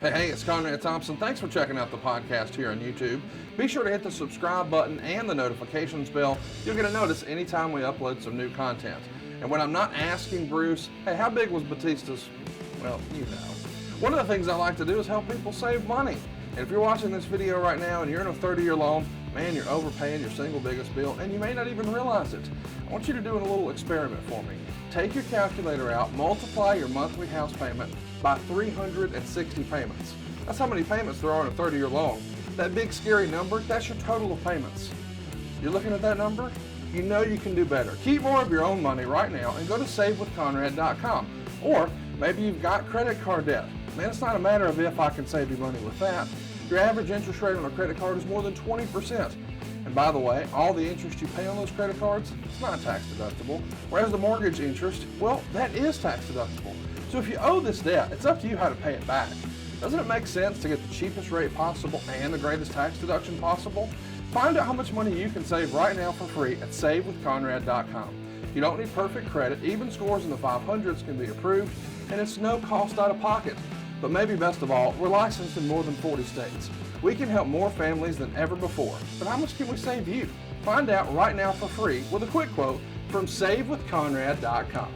Hey, it's Conrad Thompson. Thanks for checking out the podcast here on YouTube. Be sure to hit the subscribe button and the notifications bell. You'll get a notice anytime we upload some new content. And when I'm not asking Bruce, hey, how big was Batista's? Well, you know. One of the things I like to do is help people save money. And if you're watching this video right now and you're in a 30-year loan, man, you're overpaying your single biggest bill and you may not even realize it. I want you to do a little experiment for me. Take your calculator out, multiply your monthly house payment by 360 payments. That's how many payments there are in a 30-year loan. That big scary number, that's your total of payments. You're looking at that number? You know you can do better. Keep more of your own money right now and go to savewithconrad.com. Or maybe you've got credit card debt. Man, it's not a matter of if I can save you money with that. Your average interest rate on a credit card is more than 20%. And by the way, all the interest you pay on those credit cards, it's not tax deductible. Whereas the mortgage interest, well, that is tax deductible. So if you owe this debt, it's up to you how to pay it back. Doesn't it make sense to get the cheapest rate possible and the greatest tax deduction possible? Find out how much money you can save right now for free at savewithconrad.com. You don't need perfect credit. Even scores in the 500s can be approved, and it's no cost out of pocket. But maybe best of all, we're licensed in more than 40 states. We can help more families than ever before. But how much can we save you? Find out right now for free with a quick quote from savewithconrad.com.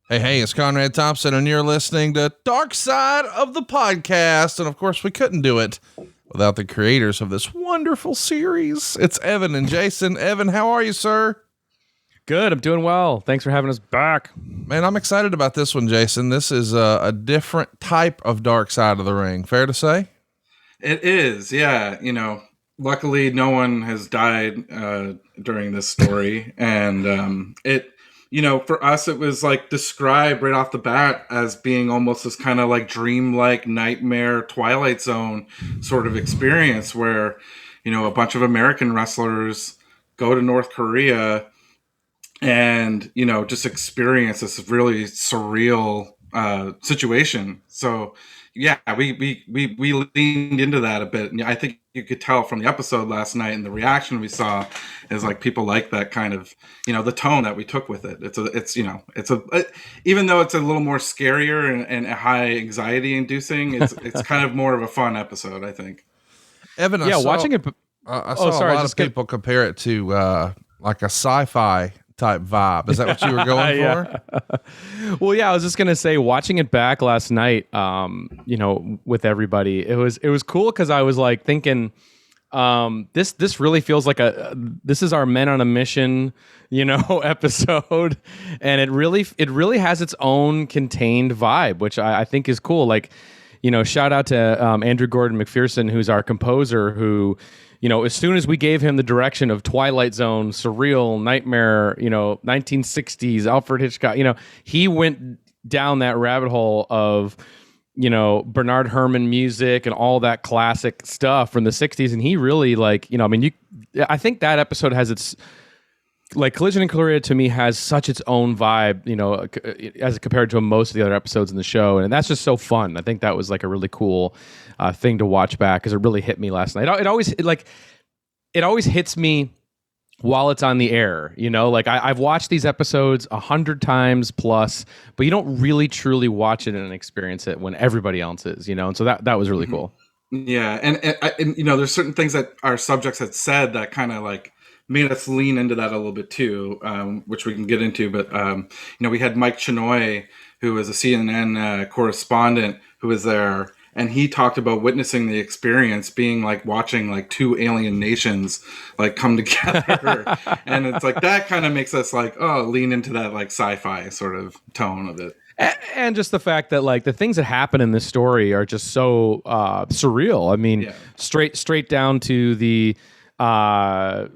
Hey, it's Conrad Thompson, and you're listening to Dark Side of the Podcast. And of course, we couldn't do it without the creators of this wonderful series. It's Evan and Jason. Evan, how are you, sir? Good. I'm doing well. Thanks for having us back. Man, I'm excited about this one, Jason. This is a different type of Dark Side of the Ring. Fair to say? It is, yeah. You know, luckily no one has died during this story. And you know, for us, it was like described right off the bat as being almost this kind of like dreamlike nightmare Twilight Zone sort of experience where, you know, a bunch of American wrestlers go to North Korea and, you know, just experience this really surreal situation. So, yeah, we leaned into that a bit. And I think you could tell from the episode last night and the reaction we saw is like people like that kind of, you know, the tone that we took with it. Even though it's a little more scarier and high anxiety inducing, it's kind of more of a fun episode, I think. Evan, I saw a lot of people compare it to like a sci-fi type vibe. Is that what you were going for? Well, yeah, I was just going to say, watching it back last night, you know, with everybody, it was cool because I was like thinking, this really feels like this is our Men on a Mission, you know, episode. And it really has its own contained vibe, which I think is cool. Like, you know, shout out to Andrew Gordon McPherson, who's our composer, who, you know, as soon as we gave him the direction of Twilight Zone, Surreal, Nightmare, you know, 1960s, Alfred Hitchcock, you know, he went down that rabbit hole of, you know, Bernard Herrmann music and all that classic stuff from the 60s. And he really, like, you know, I mean, I think that episode has its, like, Collision in Korea to me has such its own vibe, you know, as compared to most of the other episodes in the show. And that's just so fun. I think that was like a really cool thing to watch back because it really hit me last night. It always hits me while it's on the air, you know, like I've watched these episodes 100 times plus, but you don't really truly watch it and experience it when everybody else is, you know? And so that was really cool. Yeah. And, you know, there's certain things that our subjects had said that kind of like made us lean into that a little bit too, which we can get into. But, you know, we had Mike Chinoy, who was a CNN correspondent who was there. And he talked about witnessing the experience being like watching like two alien nations like come together. And it's like that kind of makes us like, lean into that like sci-fi sort of tone of it. And just the fact that like the things that happen in this story are just so surreal. I mean, straight down to the Muhammad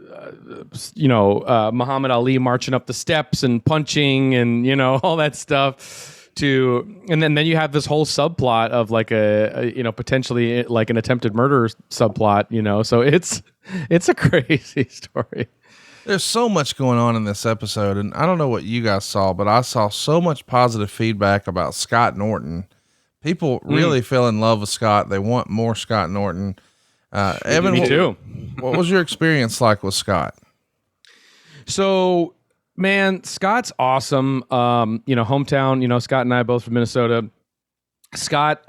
Ali marching up the steps and punching and, you know, all that stuff. And then you have this whole subplot of like a you know, potentially like an attempted murder subplot, you know, so it's a crazy story. There's so much going on in this episode, and I don't know what you guys saw, but I saw so much positive feedback about Scott Norton. People really fell in love with Scott. They want more Scott Norton. Evan, me too. What was your experience like with Scott? So, man, Scott's awesome. You know, hometown, you know, Scott and I both from Minnesota. Scott,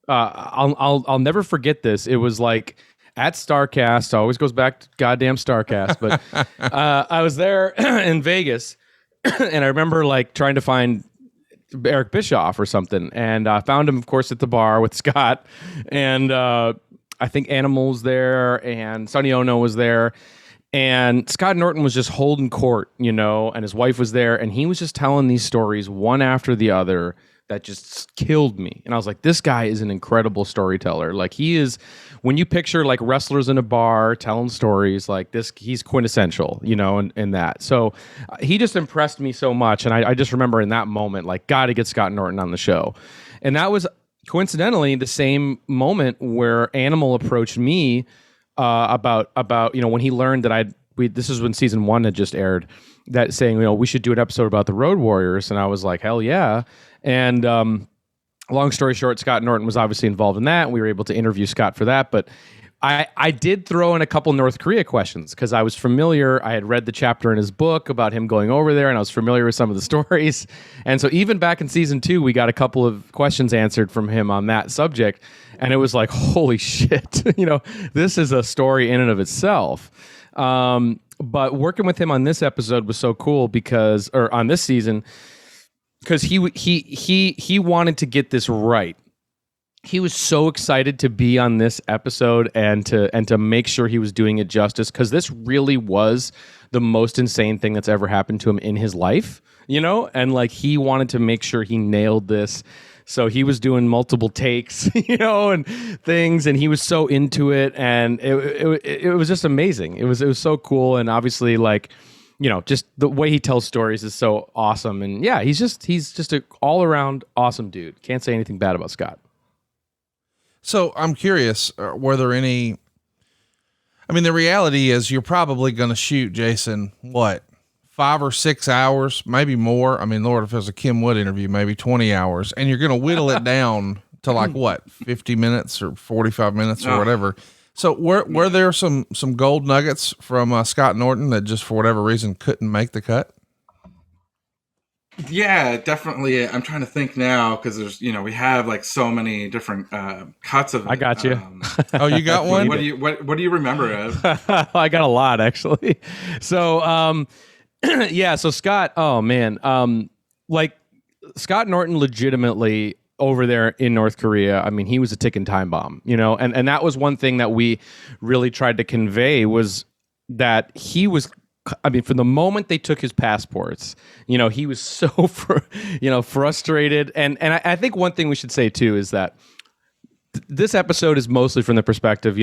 I'll never forget this. It was like at StarCast. Always goes back to goddamn StarCast. But I was there in Vegas, and I remember like trying to find Eric Bischoff or something, and I found him, of course, at the bar with Scott, and I think Animal was there, and Sonny Ono was there, and Scott Norton was just holding court, and his wife was there, and he was just telling these stories one after the other that just killed me. And I was like, this guy is an incredible storyteller. Like, he is, when you picture like wrestlers in a bar telling stories like this, he's quintessential, in that. So he just impressed me so much. And I just remember in that moment, like, got to get Scott Norton on the show. And that was coincidentally the same moment where Animal approached me about when he learned that this is when season 1 had just aired, that saying, we should do an episode about the Road Warriors. And I was like, hell yeah. And long story short, Scott Norton was obviously involved in that, and we were able to interview Scott for that. But I did throw in a couple North Korea questions because I was familiar. I had read the chapter in his book about him going over there, and I was familiar with some of the stories. And so even back in season 2, we got a couple of questions answered from him on that subject. And it was like, holy shit, this is a story in and of itself. But working with him on this episode was so cool or on this season, because he wanted to get this right. He was so excited to be on this episode and to make sure he was doing it justice, because this really was the most insane thing that's ever happened to him in his life, and like he wanted to make sure he nailed this. So he was doing multiple takes, and things, and he was so into it, and it was just amazing. It was so cool, and obviously, like, just the way he tells stories is so awesome. And yeah, he's just an all around awesome dude. Can't say anything bad about Scott. So I'm curious, were there any? I mean, the reality is you're probably going to shoot, Jason, what, 5 or 6 hours, maybe more. I mean, Lord, if there's a Kim Wood interview, maybe 20 hours, and you're going to whittle it down to like what, 50 minutes or 45 minutes or whatever. So were there some gold nuggets from Scott Norton that just for whatever reason couldn't make the cut? Yeah, definitely. I'm trying to think now because there's, we have like so many different cuts of it. I got you. Oh, you got one? What do you remember of? I got a lot, actually. So, yeah. So Scott, oh man, like Scott Norton legitimately over there in North Korea, I mean, he was a ticking time bomb, and that was one thing that we really tried to convey, was that he was, I mean, from the moment they took his passports, he was so, frustrated. And I think one thing we should say too is that this episode is mostly from the perspective,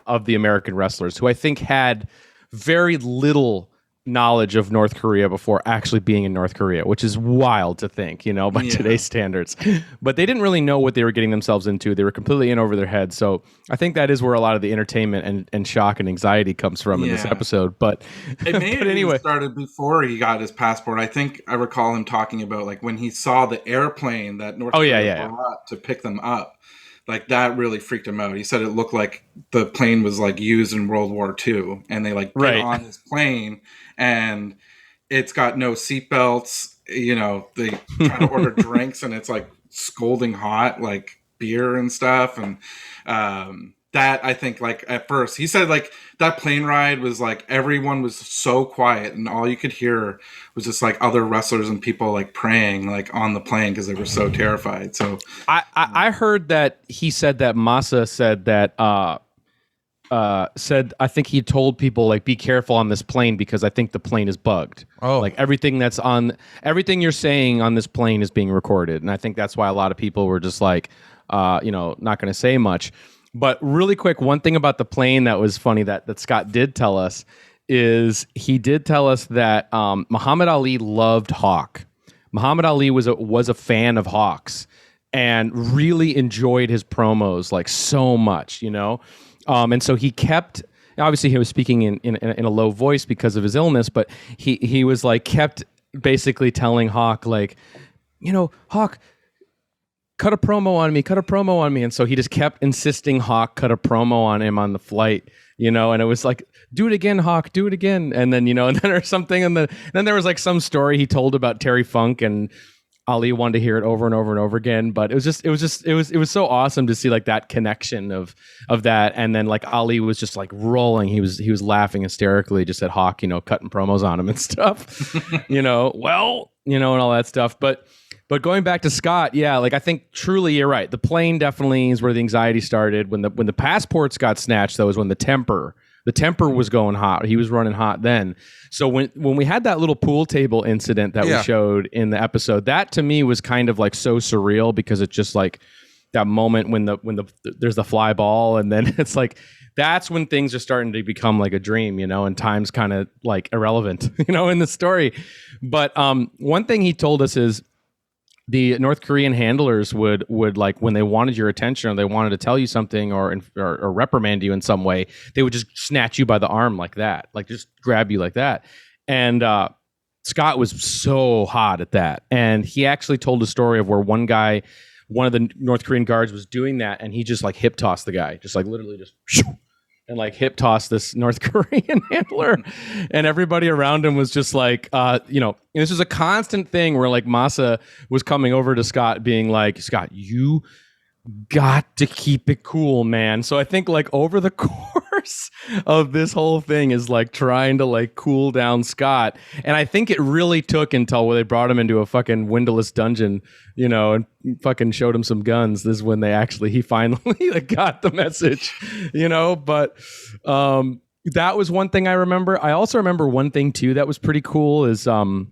of the American wrestlers, who I think had very little knowledge of North Korea before actually being in North Korea, which is wild to think, by today's standards. But they didn't really know what they were getting themselves into. They were completely in over their heads. So I think that is where a lot of the entertainment and shock and anxiety comes from in this episode. But it may have even started before he got his passport. I think I recall him talking about like when he saw the airplane that North Korea brought to pick them up. Like that really freaked him out. He said it looked like the plane was like used in World War II, and they like get on this plane and it's got no seatbelts. They try to order drinks and it's like scalding hot, like beer and stuff. And that I think like at first he said like that plane ride was like everyone was so quiet and all you could hear was just like other wrestlers and people like praying like on the plane because they were so terrified. So I heard that he said that Masa said that I think he told people like be careful on this plane because I think the plane is bugged. Oh, like everything you're saying on this plane is being recorded, and I think that's why a lot of people were just like not going to say much. But really quick, one thing about the plane that was funny that Scott did tell us is he did tell us that Muhammad Ali loved Hawk. Muhammad Ali was a fan of Hawk's and really enjoyed his promos like so much, and so he kept. Obviously, he was speaking in a low voice because of his illness, but he was like kept basically telling Hawk like, Hawk, cut a promo on me. And so he just kept insisting Hawk cut a promo on him on the flight, and it was like, do it again, Hawk, do it again. And then, and then or something. And then there was like some story he told about Terry Funk and Ali wanted to hear it over and over and over again, but it was so awesome to see like that connection of that. And then like Ali was just like rolling. He was laughing hysterically just at Hawk, cutting promos on him and stuff, and all that stuff. But going back to Scott, yeah, like I think truly you're right. The plane definitely is where the anxiety started. When the passports got snatched, though, was when the temper was going hot. He was running hot then. So when we had that little pool table incident that we showed in the episode, that to me was kind of like so surreal because it's just like that moment when there's the fly ball, and then it's like that's when things are starting to become like a dream, and time's kind of like irrelevant, in the story. But one thing he told us is the North Korean handlers would like when they wanted your attention or they wanted to tell you something or reprimand you in some way, they would just snatch you by the arm like that, like just grab you like that. And Scott was so hot at that. And he actually told a story of where one of the North Korean guards was doing that, and he just like hip tossed the guy, just like literally just and like hip toss this North Korean handler, and everybody around him was just like, and this was a constant thing where like Masa was coming over to Scott being like, Scott, you got to keep it cool, man. So I think like over the course of this whole thing is like trying to like cool down Scott. And I think it really took until they brought him into a fucking windowless dungeon, and fucking showed him some guns. This is when he finally like got the message, but that was one thing I remember. I also remember one thing too that was pretty cool is so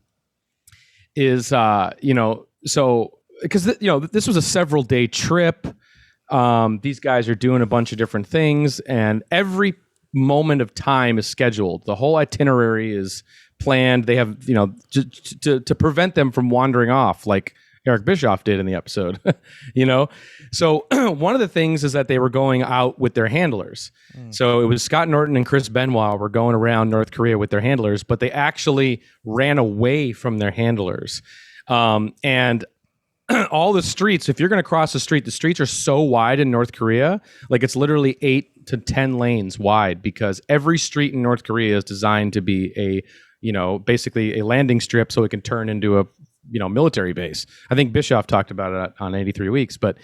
because this was a several day trip. These guys are doing a bunch of different things, and every moment of time is scheduled. The whole itinerary is planned. They have to prevent them from wandering off like Eric Bischoff did in the episode. So one of the things is that they were going out with their handlers. So it was Scott Norton and Chris Benoit were going around North Korea with their handlers, but they actually ran away from their handlers. And all the streets, if you're going to cross the streets are so wide in North Korea, like it's literally 8 to 10 lanes wide, because every street in North Korea is designed to be basically a landing strip so it can turn into a military base. I think Bischoff talked about it on 83 Weeks. But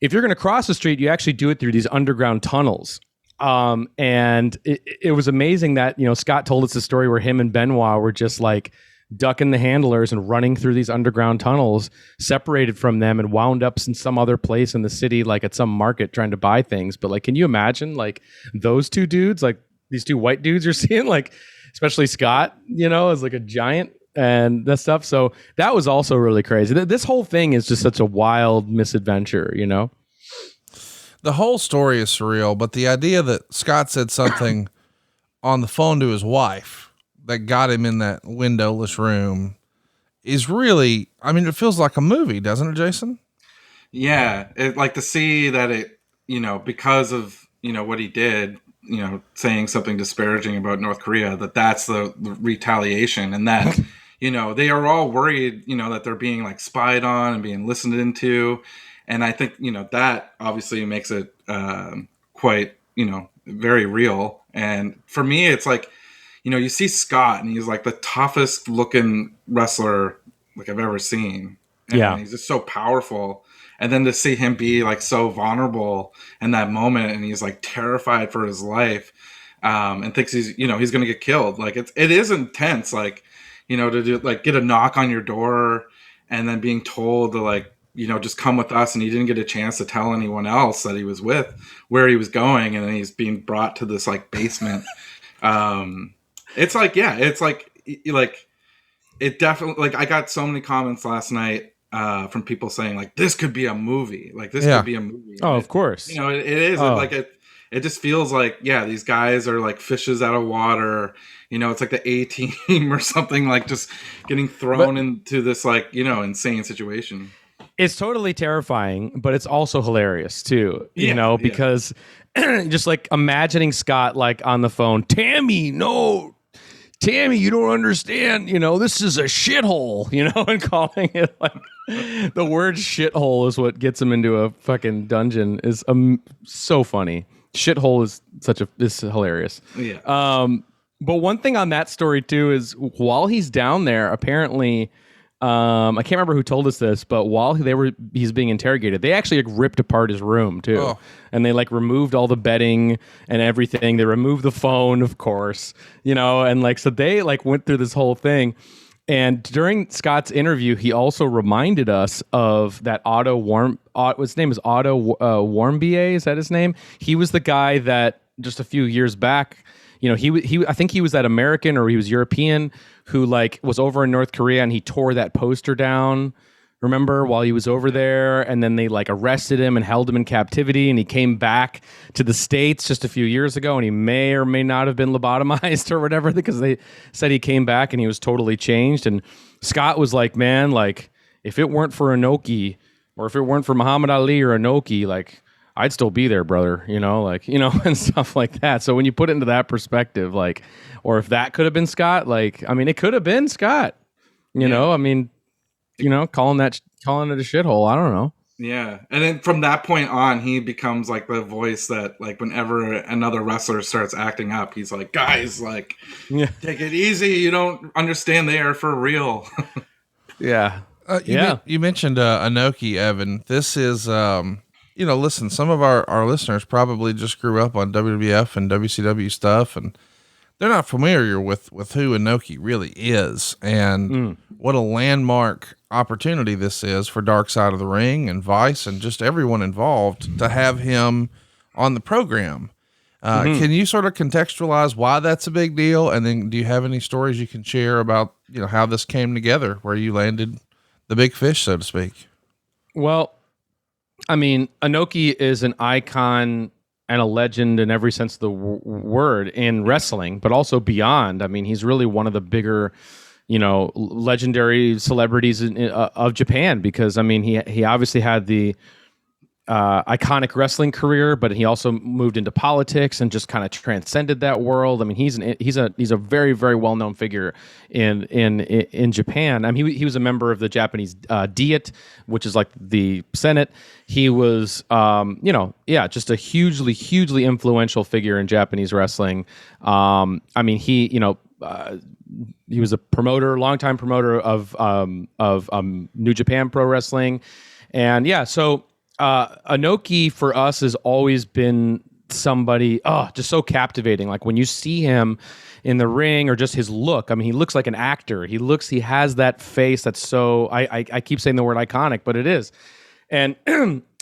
if you're going to cross the street, you actually do it through these underground tunnels. And it was amazing that, Scott told us a story where him and Benoit were just like ducking the handlers and running through these underground tunnels, separated from them and wound up in some other place in the city, like at some market trying to buy things. But like, can you imagine like those two dudes, like these two white dudes you're seeing, like especially Scott, as like a giant and that stuff. So that was also really crazy. This whole thing is just such a wild misadventure, The whole story is surreal, but the idea that Scott said something on the phone to his wife that got him in that windowless room is really, it feels like a movie, doesn't it, Jason? Yeah. It, like to see that it, because of, what he did, saying something disparaging about North Korea, that's the retaliation, and that, they are all worried, that they're being like spied on and being listened into. And I think, that obviously makes it quite, very real. And for me, it's like, you see Scott and he's like the toughest looking wrestler like I've ever seen. And he's just so powerful. And then to see him be like so vulnerable in that moment, and he's like terrified for his life, and thinks he's going to get killed. Like it is intense. Like, to do like get a knock on your door and then being told to like, just come with us. And he didn't get a chance to tell anyone else that he was with where he was going. And then he's being brought to this like basement. It's like, it's like it definitely, like I got so many comments last night from people saying like, this could be a movie. Like this could be a movie. Oh, of course. It is like it just feels like, these guys are like fishes out of water. It's like the A-Team or something, like just getting thrown into this like, insane situation. It's totally terrifying, but it's also hilarious too, because just like imagining Scott like on the phone, Tammy, you don't understand, this is a shithole, and calling it like the word shithole is what gets him into a fucking dungeon is so funny. Shithole is hilarious. Yeah. But one thing on that story too is while he's down there, apparently I can't remember who told us this, but while he's being interrogated, they actually like ripped apart his room too, and they like removed all the bedding and everything. They removed the phone, of course, and like so they like went through this whole thing. And during Scott's interview, he also reminded us of that his name is Otto Warmbier. Is that his name? He was the guy that just a few years back, I think he was that American or he was European who like was over in North Korea and he tore that poster down. Remember, while he was over there, and then they like arrested him and held him in captivity, and he came back to the States just a few years ago, and he may or may not have been lobotomized or whatever, because they said he came back and he was totally changed. And Scott was like, man, like if it weren't for Inoki, or if it weren't for Muhammad Ali or Inoki, like I'd still be there, brother, and stuff like that. So when you put it into that perspective, like, or if that could have been Scott, like, I mean, it could have been Scott, I mean, calling it a shithole. I don't know. Yeah. And then from that point on, he becomes like the voice that like whenever another wrestler starts acting up, he's like, guys, like, take it easy. You don't understand they are for real. Yeah. You mentioned Inoki, Evan. This is, listen, some of our listeners probably just grew up on WWF and WCW stuff, and they're not familiar with who Inoki really is and what a landmark opportunity this is for Dark Side of the Ring and Vice and just everyone involved to have him on the program. Can you sort of contextualize why that's a big deal? And then do you have any stories you can share about, how this came together, where you landed the big fish, so to speak? Well, I mean, Inoki is an icon and a legend in every sense of the word in wrestling, but also beyond. I mean, he's really one of the bigger, legendary celebrities of Japan, because I mean, he obviously had the iconic wrestling career, but he also moved into politics and just kind of transcended that world. I mean, he's a very, very well known figure in Japan. I mean, he was a member of the Japanese Diet, which is like the Senate. He was, just a hugely, hugely influential figure in Japanese wrestling. I mean, he was a longtime promoter of New Japan Pro Wrestling, and so. Inoki for us has always been somebody, just so captivating. Like when you see him in the ring or just his look, I mean, he looks like an actor. He has that face that's so, I keep saying the word iconic, but it is. And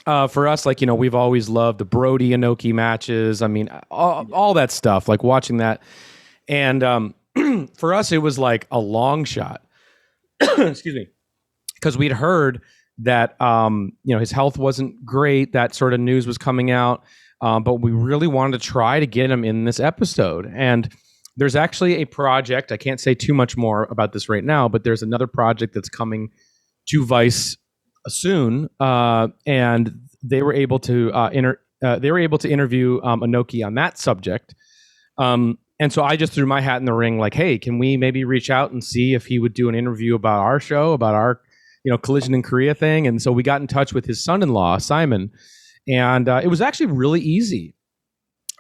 for us, like, we've always loved the Brody Inoki matches. I mean, all that stuff, like watching that. And for us, it was like a long shot. Excuse me. Because we'd heard that his health wasn't great. That sort of news was coming out, but we really wanted to try to get him in this episode. And there's actually a project. I can't say too much more about this right now, but there's another project that's coming to Vice soon, and they were able to interview Inoki on that subject. And so I just threw my hat in the ring, like, hey, can we maybe reach out and see if he would do an interview about our show, about our Collision in Korea thing. And so we got in touch with his son-in-law, Simon, and it was actually really easy.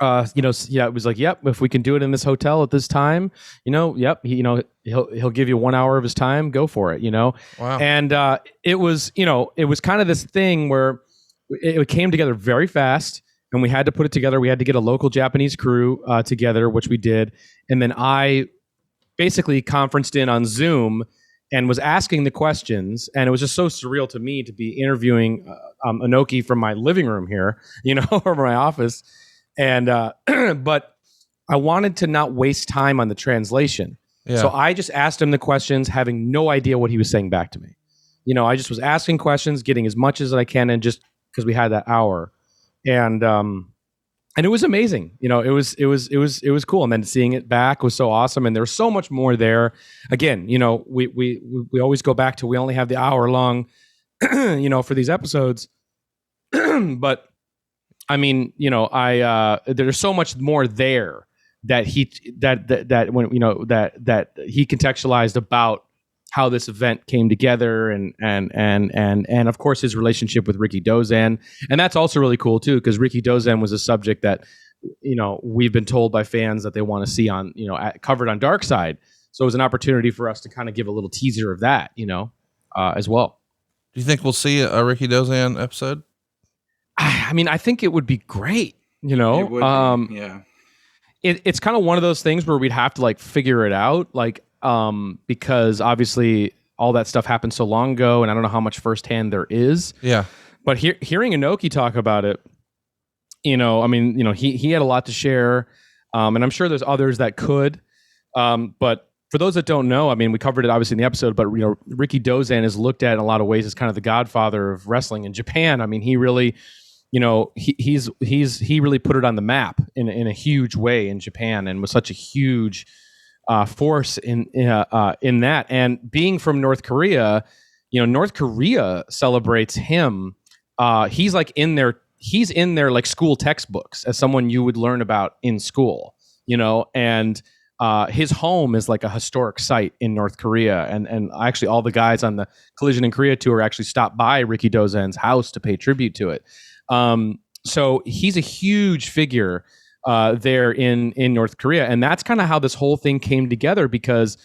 It was like, yep, if we can do it in this hotel at this time, yep, he'll give you 1 hour of his time, go for it, Wow. And it was kind of this thing where it came together very fast, and we had to put it together. We had to get a local Japanese crew together, which we did. And then I basically conferenced in on Zoom and was asking the questions, and it was just so surreal to me to be interviewing Inoki from my living room here, or my office. And but I wanted to not waste time on the translation. Yeah. So I just asked him the questions, having no idea what he was saying back to me. I just was asking questions, getting as much as I can, and just because we had that hour. And it was amazing. It was cool. And then seeing it back was so awesome. And there's so much more there. Again, we always go back to, we only have the hour long, for these episodes. But I mean, there's so much more there that he contextualized about how this event came together, and of course his relationship with Rikidozan. And that's also really cool too, because Rikidozan was a subject that we've been told by fans that they want to see on covered on Dark Side. So it was an opportunity for us to kind of give a little teaser of that. as well. Do you think we'll see a Rikidozan episode? I mean, I think it would be great. You know, It would be, yeah. It's kind of one of those things where we'd have to like figure it out, like because obviously all that stuff happened so long ago, and I don't know how much firsthand there is. Yeah. But hearing Inoki talk about it, you know, I mean, you know, he had a lot to share, and I'm sure there's others that could. But for those that don't know, I mean, we covered it obviously in the episode, but you know, Rikidozan is looked at in a lot of ways as kind of the godfather of wrestling in Japan. I mean, he really, you know, he really put it on the map in a huge way in Japan, and was such a huge force in that. And being from North Korea, you know, North Korea celebrates him. He's in their like school textbooks as someone you would learn about in school, you know, and his home is like a historic site in North Korea. And actually all the guys on the Collision in Korea tour actually stopped by Rikidozan's house to pay tribute to it. So he's a huge figure there in North Korea. And that's kind of how this whole thing came together, because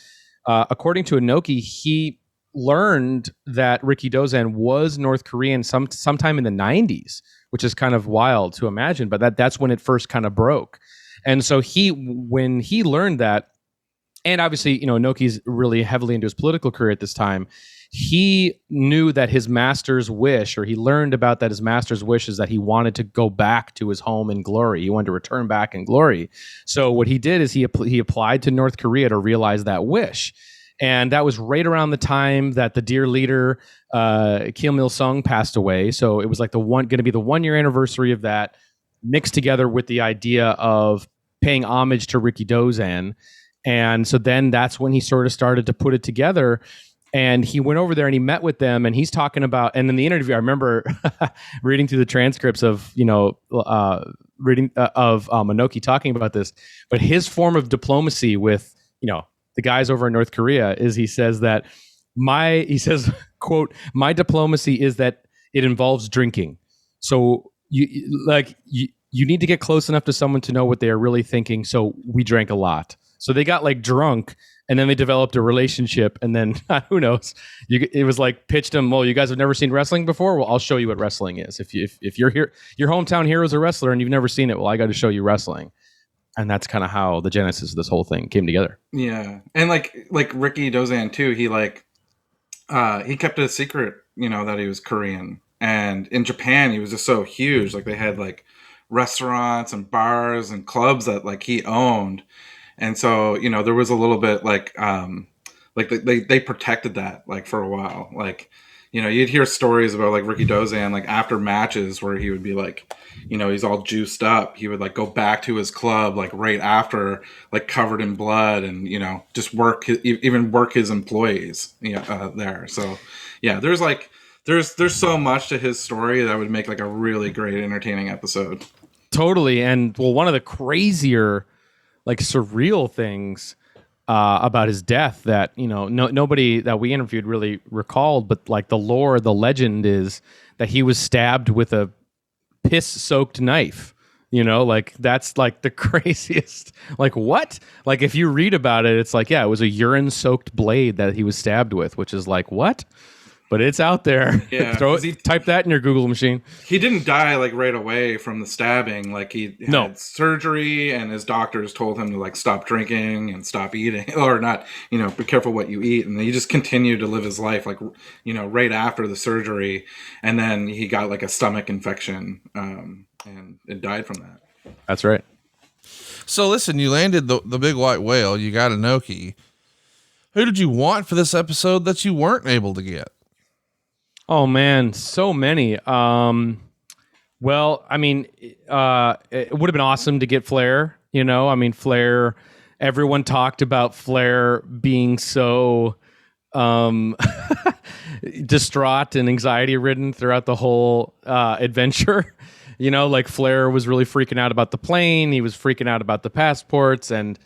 according to Inoki, he learned that Rikidozan was North Korean sometime in the 90s, which is kind of wild to imagine, but that's when it first kind of broke. And so when he learned that, and obviously, you know, Inoki's really heavily into his political career at this time, he knew that his master's wish, or he learned about that his master's wish is that he wanted to go back to his home in glory. He wanted to return back in glory. So what he did is he applied to North Korea to realize that wish. And that was right around the time that the dear leader, Kim Il-sung, passed away. So it was like going to be the 1 year anniversary of that, mixed together with the idea of paying homage to Rikidozan. And so then that's when he sort of started to put it together. And he went over there and he met with them, and he's talking about, and in the interview, I remember reading through the transcripts of, you know, Inoki talking about this, but his form of diplomacy with, you know, the guys over in North Korea is he says, quote, "My diplomacy is that it involves drinking. So you need to get close enough to someone to know what they are really thinking. So we drank a lot." So they got like drunk, and then they developed a relationship, and then who knows? It was like pitched him, "Well, you guys have never seen wrestling before. Well, I'll show you what wrestling is. If you're here, your hometown hero is a wrestler, and you've never seen it. Well, I got to show you wrestling." And that's kind of how the genesis of this whole thing came together. Yeah, and like Rikidozan too, he kept it a secret, you know, that he was Korean. And in Japan, he was just so huge. Like they had like restaurants and bars and clubs that like he owned. And so, you know, there was a little bit like they protected that like for a while. Like, you know, you'd hear stories about like Rikidozan, like after matches where he would be like, you know, he's all juiced up. He would like go back to his club like right after, like covered in blood, and, you know, just even work his employees, you know, there. So yeah, there's so much to his story that would make like a really great entertaining episode. Totally. And well, one of the crazier, like surreal things about his death that, you know, nobody that we interviewed really recalled, but like the legend is that he was stabbed with a piss-soaked knife. You know, like that's like the craziest. Like what? Like if you read about it, it's like, yeah, it was a urine-soaked blade that he was stabbed with, which is like what? But it's out there. Yeah, type that in your Google machine. He didn't die like right away from the stabbing. Like he had surgery, and his doctors told him to like stop drinking and stop eating, or not, you know, be careful what you eat. And he just continued to live his life, like, you know, right after the surgery. And then he got like a stomach infection, and it died from that. That's right. So listen, you landed the big white whale. You got Inoki. Who did you want for this episode that you weren't able to get? Oh man, so many. Well, I mean, it would have been awesome to get Flair. You know, I mean, Flair. Everyone talked about Flair being so distraught and anxiety-ridden throughout the whole adventure. You know, like Flair was really freaking out about the plane. He was freaking out about the passports, and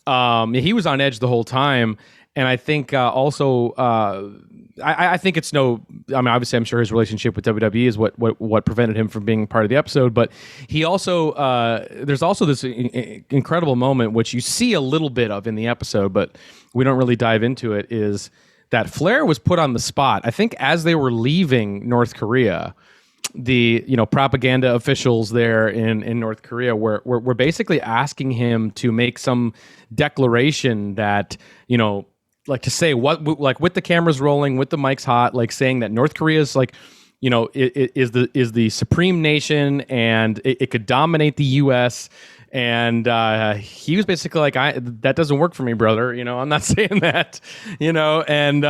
he was on edge the whole time. And I think also. I think it's I mean, obviously, I'm sure his relationship with WWE is what prevented him from being part of the episode. But he also, there's also this incredible moment, which you see a little bit of in the episode, but we don't really dive into it, is that Flair was put on the spot. I think as they were leaving North Korea, the propaganda officials there in North Korea were basically asking him to make some declaration that, like to say what, like with the cameras rolling, with the mics hot, like saying that North Korea is like, it is the supreme nation and it could dominate the U.S. And he was basically like, that doesn't work for me, brother. I'm not saying that, and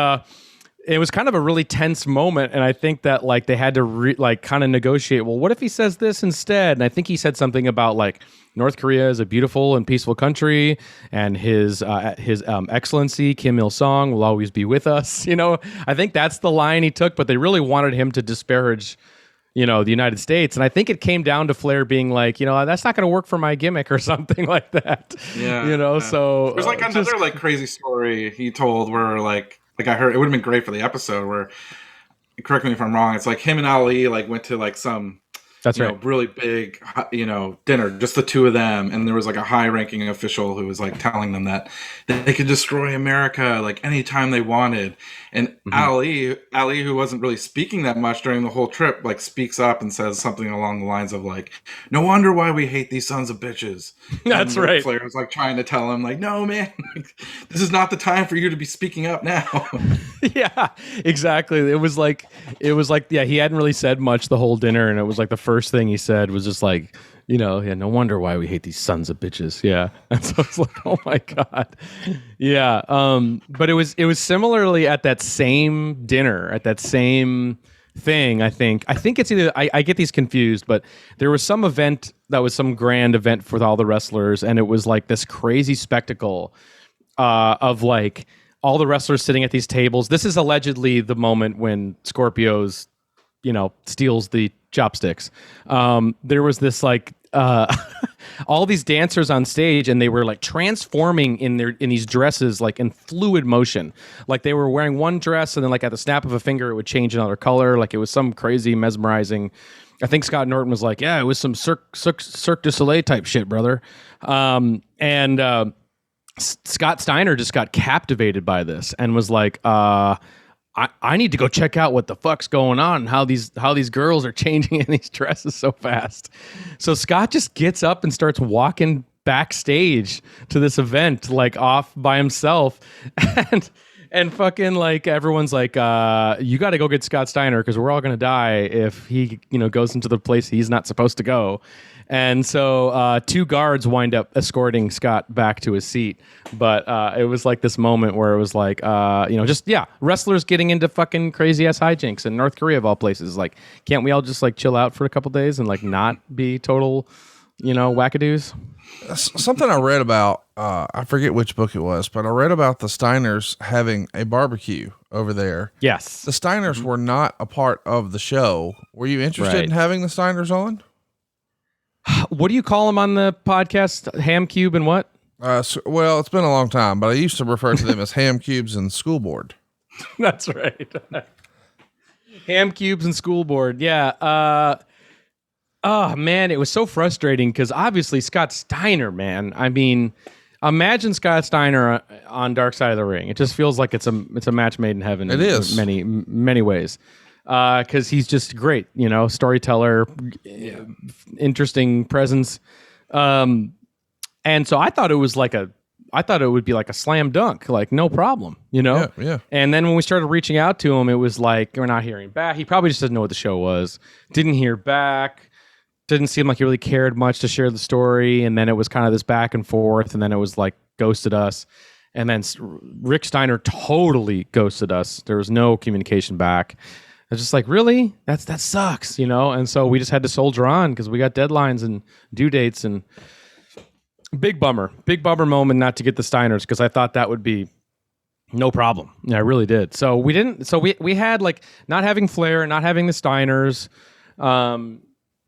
it was kind of a really tense moment. And I think that like they had to kind of negotiate. Well, what if he says this instead? And I think he said something about like North Korea is a beautiful and peaceful country, and his excellency Kim Il Sung will always be with us. I think that's the line he took, but they really wanted him to disparage the United States. And I think it came down to Flair being like, that's not going to work for my gimmick or something like that. Yeah. So there's like another like crazy story he told where like I heard it would have been great for the episode where, correct me if I'm wrong, it's like him and Ali like went to like some really big, dinner, just the two of them. And there was like a high ranking official who was like telling them that they could destroy America like anytime they wanted. And Ali, who wasn't really speaking that much during the whole trip, like speaks up and says something along the lines of like, no wonder why we hate these sons of bitches. That's and right. Flair was like trying to tell him like, no, man, this is not the time for you to be speaking up now. Yeah, exactly. It was like, yeah, he hadn't really said much the whole dinner. And it was like the first thing he said was just like, no wonder why we hate these sons of bitches. Yeah. And so it's like, oh my God. Yeah. But it was similarly at that same dinner, at that same thing, I think it's either, I get these confused, but there was some event that was some grand event for all the wrestlers. And it was like this crazy spectacle of like all the wrestlers sitting at these tables. This is allegedly the moment when Scorpio's, steals the chopsticks. There was this like all these dancers on stage, and they were like transforming in these dresses, like in fluid motion. Like they were wearing one dress, and then like at the snap of a finger, it would change another color. Like it was some crazy mesmerizing. I think Scott Norton was like, "Yeah, it was some Cirque du Soleil type shit, brother." Scott Steiner just got captivated by this and was like, I need to go check out what the fuck's going on and how these girls are changing in these dresses so fast. So Scott just gets up and starts walking backstage to this event, like off by himself. And fucking like everyone's like, you got to go get Scott Steiner because we're all going to die if he, goes into the place he's not supposed to go. And so two guards wind up escorting Scott back to his seat. But it was like this moment where it was like, wrestlers getting into fucking crazy ass hijinks in North Korea of all places. Like, can't we all just like chill out for a couple days and like not be total, wackadoos? Something I read about, I forget which book it was, but I read about the Steiners having a barbecue over there. Yes. The Steiners were not a part of the show. Were you interested in having the Steiners on? What do you call them on the podcast? Ham Cube and what? Well, it's been a long time, but I used to refer to them as Ham Cubes and School Board. That's right. Ham Cubes and School Board. Yeah. Oh man, it was so frustrating because obviously Scott Steiner, man. I mean, imagine Scott Steiner on Dark Side of the Ring. It just feels like it's a match made in heaven. It is in many ways. Because he's just great, storyteller, interesting presence. And so I thought it would be like a slam dunk, like no problem, Yeah. And then when we started reaching out to him, it was like, we're not hearing back. He probably just doesn't know what the show was. Didn't hear back. Didn't seem like he really cared much to share the story. And then it was kind of this back and forth. And then it was like ghosted us. And then Rick Steiner totally ghosted us. There was no communication back. I was just like, really? That sucks, And so we just had to soldier on because we got deadlines and due dates, and big bummer moment not to get the Steiners because I thought that would be no problem. Yeah, I really did. So we didn't. So we had like not having Flair, not having the Steiners.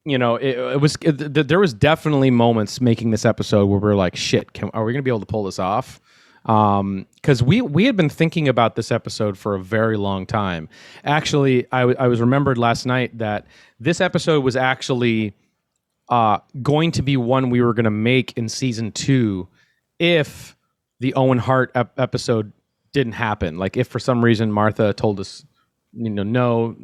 There was definitely moments making this episode where we're like, shit, are we gonna be able to pull this off? Because we had been thinking about this episode for a very long time. Actually, I was remembered last night that this episode was actually going to be one we were going to make in season 2 if the Owen Hart episode didn't happen. Like if for some reason Martha told us, no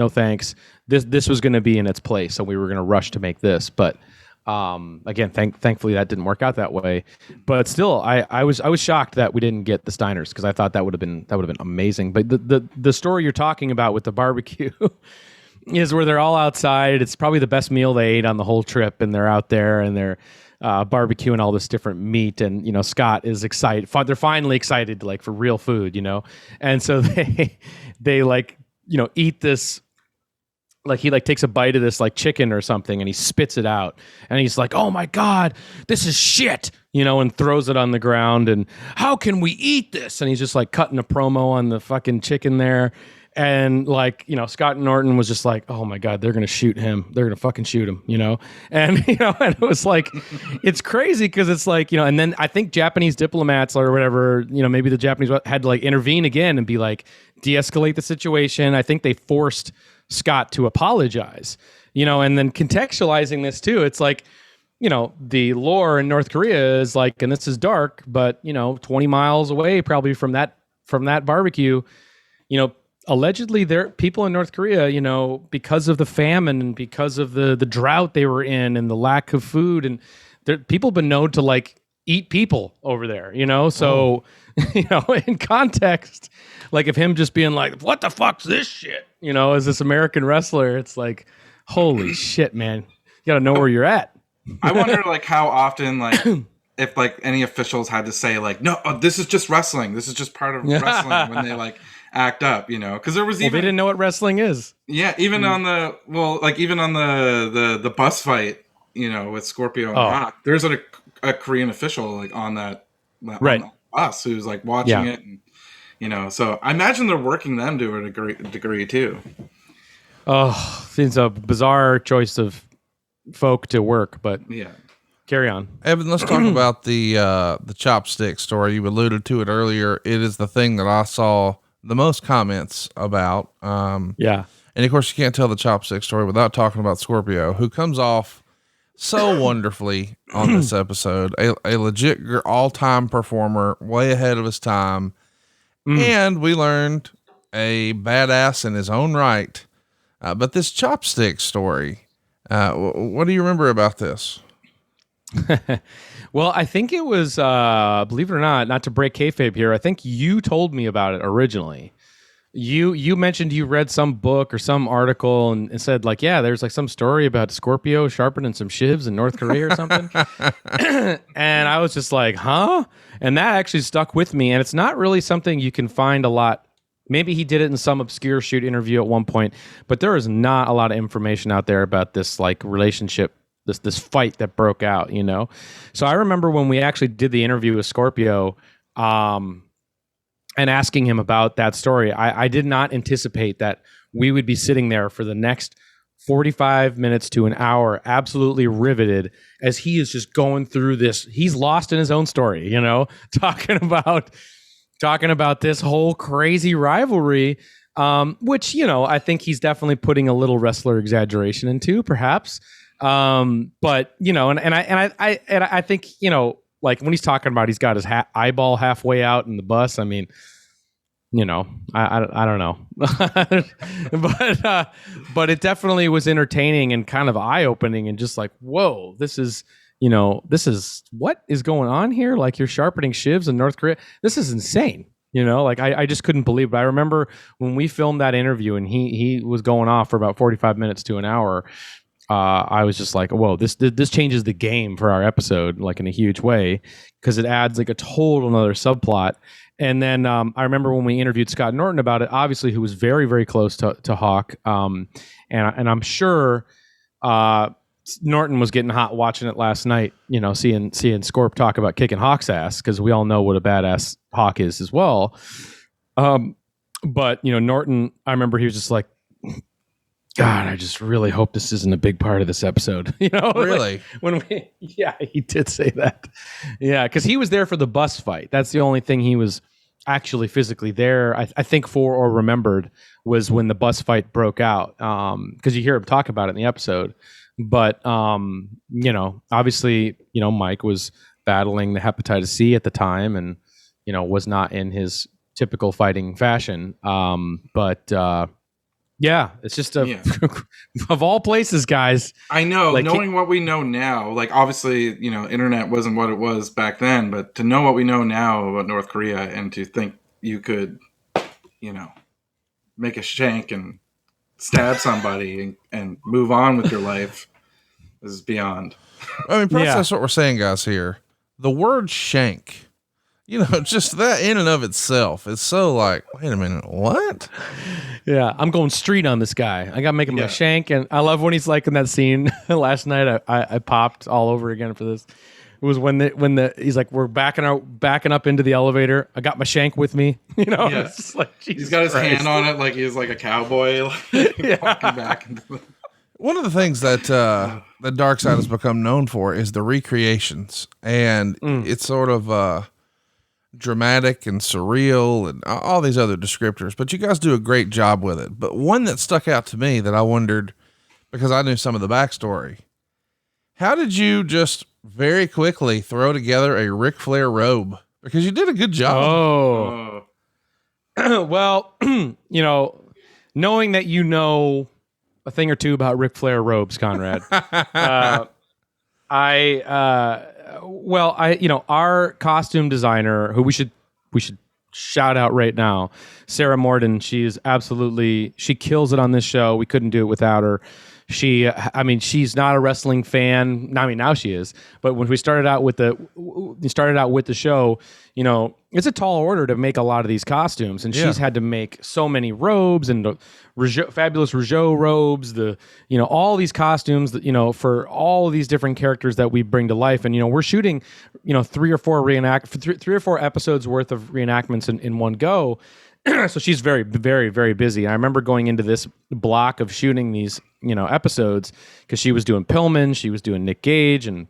thanks, this was going to be in its place, so we were going to rush to make this. But again, thankfully that didn't work out that way. But still, I was shocked that we didn't get the Steiners, because I thought that would have been amazing. But the story you're talking about with the barbecue is where they're all outside. It's probably the best meal they ate on the whole trip, and they're out there and they're barbecuing all this different meat, and Scott is excited. They're finally excited, like, for real food, and so they like eat this. Like he takes a bite of this like chicken or something, and he spits it out, and he's like, "Oh my God, this is shit," and throws it on the ground. And how can we eat this? And he's just like cutting a promo on the fucking chicken there. And like, Scott Norton was just like, "Oh my God, they're going to shoot him. They're going to fucking shoot him," And, and it was like, it's crazy because it's like, and then I think Japanese diplomats or whatever, maybe the Japanese had to like intervene again and be like, de-escalate the situation. I think they forced Scott to apologize, and then contextualizing this too. It's like, the lore in North Korea is like, and this is dark, but 20 miles away probably from that barbecue, allegedly there people in North Korea, because of the famine and because of the drought they were in and the lack of food, and people have been known to like eat people over there, so in context, like if him just being like, "What the fuck's this shit?" As this American wrestler, it's like, holy shit, man, you got to know where you're at. I wonder like how often, like if like any officials had to say like, "No, this is just wrestling. This is just part of wrestling," when they like act up, because there was they didn't know what wrestling is. Yeah, even on the the bus fight, with Scorpio and Rock, there's a Korean official like on that right on that bus who's like watching it, and so I imagine they're working them to a degree too. Oh, seems a bizarre choice of folk to work, but yeah. Carry on, Evan. Let's talk about the chopstick story. You alluded to it earlier. It is the thing that I saw the most comments about. Yeah, and of course you can't tell the chopstick story without talking about Scorpio, who comes off so wonderfully on this episode. A legit all-time performer, way ahead of his time. And we learned a badass in his own right. But this chopstick story, what do you remember about this? Well, I think it was, believe it or not to break kayfabe here, I think you told me about it originally. You mentioned you read some book or some article and said like, yeah, there's like some story about Scorpio sharpening some shivs in North Korea or something. And I was just like, huh? And that actually stuck with me. And it's not really something you can find a lot. Maybe he did it in some obscure shoot interview at one point, but there is not a lot of information out there about this like relationship, this fight that broke out, So I remember when we actually did the interview with Scorpio, and asking him about that story, I did not anticipate that we would be sitting there for the next 45 minutes to an hour, absolutely riveted, as he is just going through this. He's lost in his own story, talking about this whole crazy rivalry, which, I think he's definitely putting a little wrestler exaggeration into, perhaps. But, I think, like when he's talking about he's got his eyeball halfway out in the bus. I mean, I don't know, but it definitely was entertaining and kind of eye opening and just like, whoa, this is what is going on here? Like you're sharpening shivs in North Korea. This is insane. Like I just couldn't believe it. I remember when we filmed that interview and he was going off for about 45 minutes to an hour. I was just like, whoa, this changes the game for our episode, like in a huge way, because it adds like a total another subplot. And then I remember when we interviewed Scott Norton about it, obviously, who was very, very close to Hawk. And I'm sure Norton was getting hot watching it last night, seeing Scorp talk about kicking Hawk's ass, because we all know what a badass Hawk is as well. But, Norton, I remember he was just like, God, I just really hope this isn't a big part of this episode. Really? Like he did say that. Yeah, because he was there for the bus fight. That's the only thing he was actually physically there, I think, for or remembered, was when the bus fight broke out. Because you hear him talk about it in the episode. But, obviously, Mike was battling the hepatitis C at the time and, was not in his typical fighting fashion. Yeah, it's just of all places, guys. I know, like, knowing what we know now, like obviously, internet wasn't what it was back then, but to know what we know now about North Korea and to think you could, make a shank and stab somebody and move on with your life is beyond. I mean, perhaps that's what we're saying, guys, here. The word shank, just that in and of itself is so like, wait a minute, what? Yeah, I'm going street on this guy. I got to make him a shank. And I love when he's like in that scene last night. I popped all over again for this. It was when he's like, we're backing up into the elevator. I got my shank with me. It's just like, Jesus he's got his Christ. hand on it like he's like a cowboy walking back into the... One of the things that the Dark Side has become known for is the recreations, and it's sort of dramatic and surreal and all these other descriptors, but you guys do a great job with it. But one that stuck out to me that I wondered, because I knew some of the backstory, how did you just very quickly throw together a Ric Flair robe? Because you did a good job. Well, knowing that a thing or two about Ric Flair robes, Conrad, our costume designer, who we should shout out right now, Sarah Morden. She's she kills it on this show. We couldn't do it without her. She's not a wrestling fan. I mean, now she is. But when we started out with the show, it's a tall order to make a lot of these costumes, and she's had to make so many robes and fabulous Rougeau robes, all these costumes that, for all of these different characters that we bring to life. And, we're shooting, 3 or 4 episodes worth of reenactments in one go. So she's very, very, very busy. I remember going into this block of shooting these, episodes, because she was doing Pillman, she was doing Nick Gage, and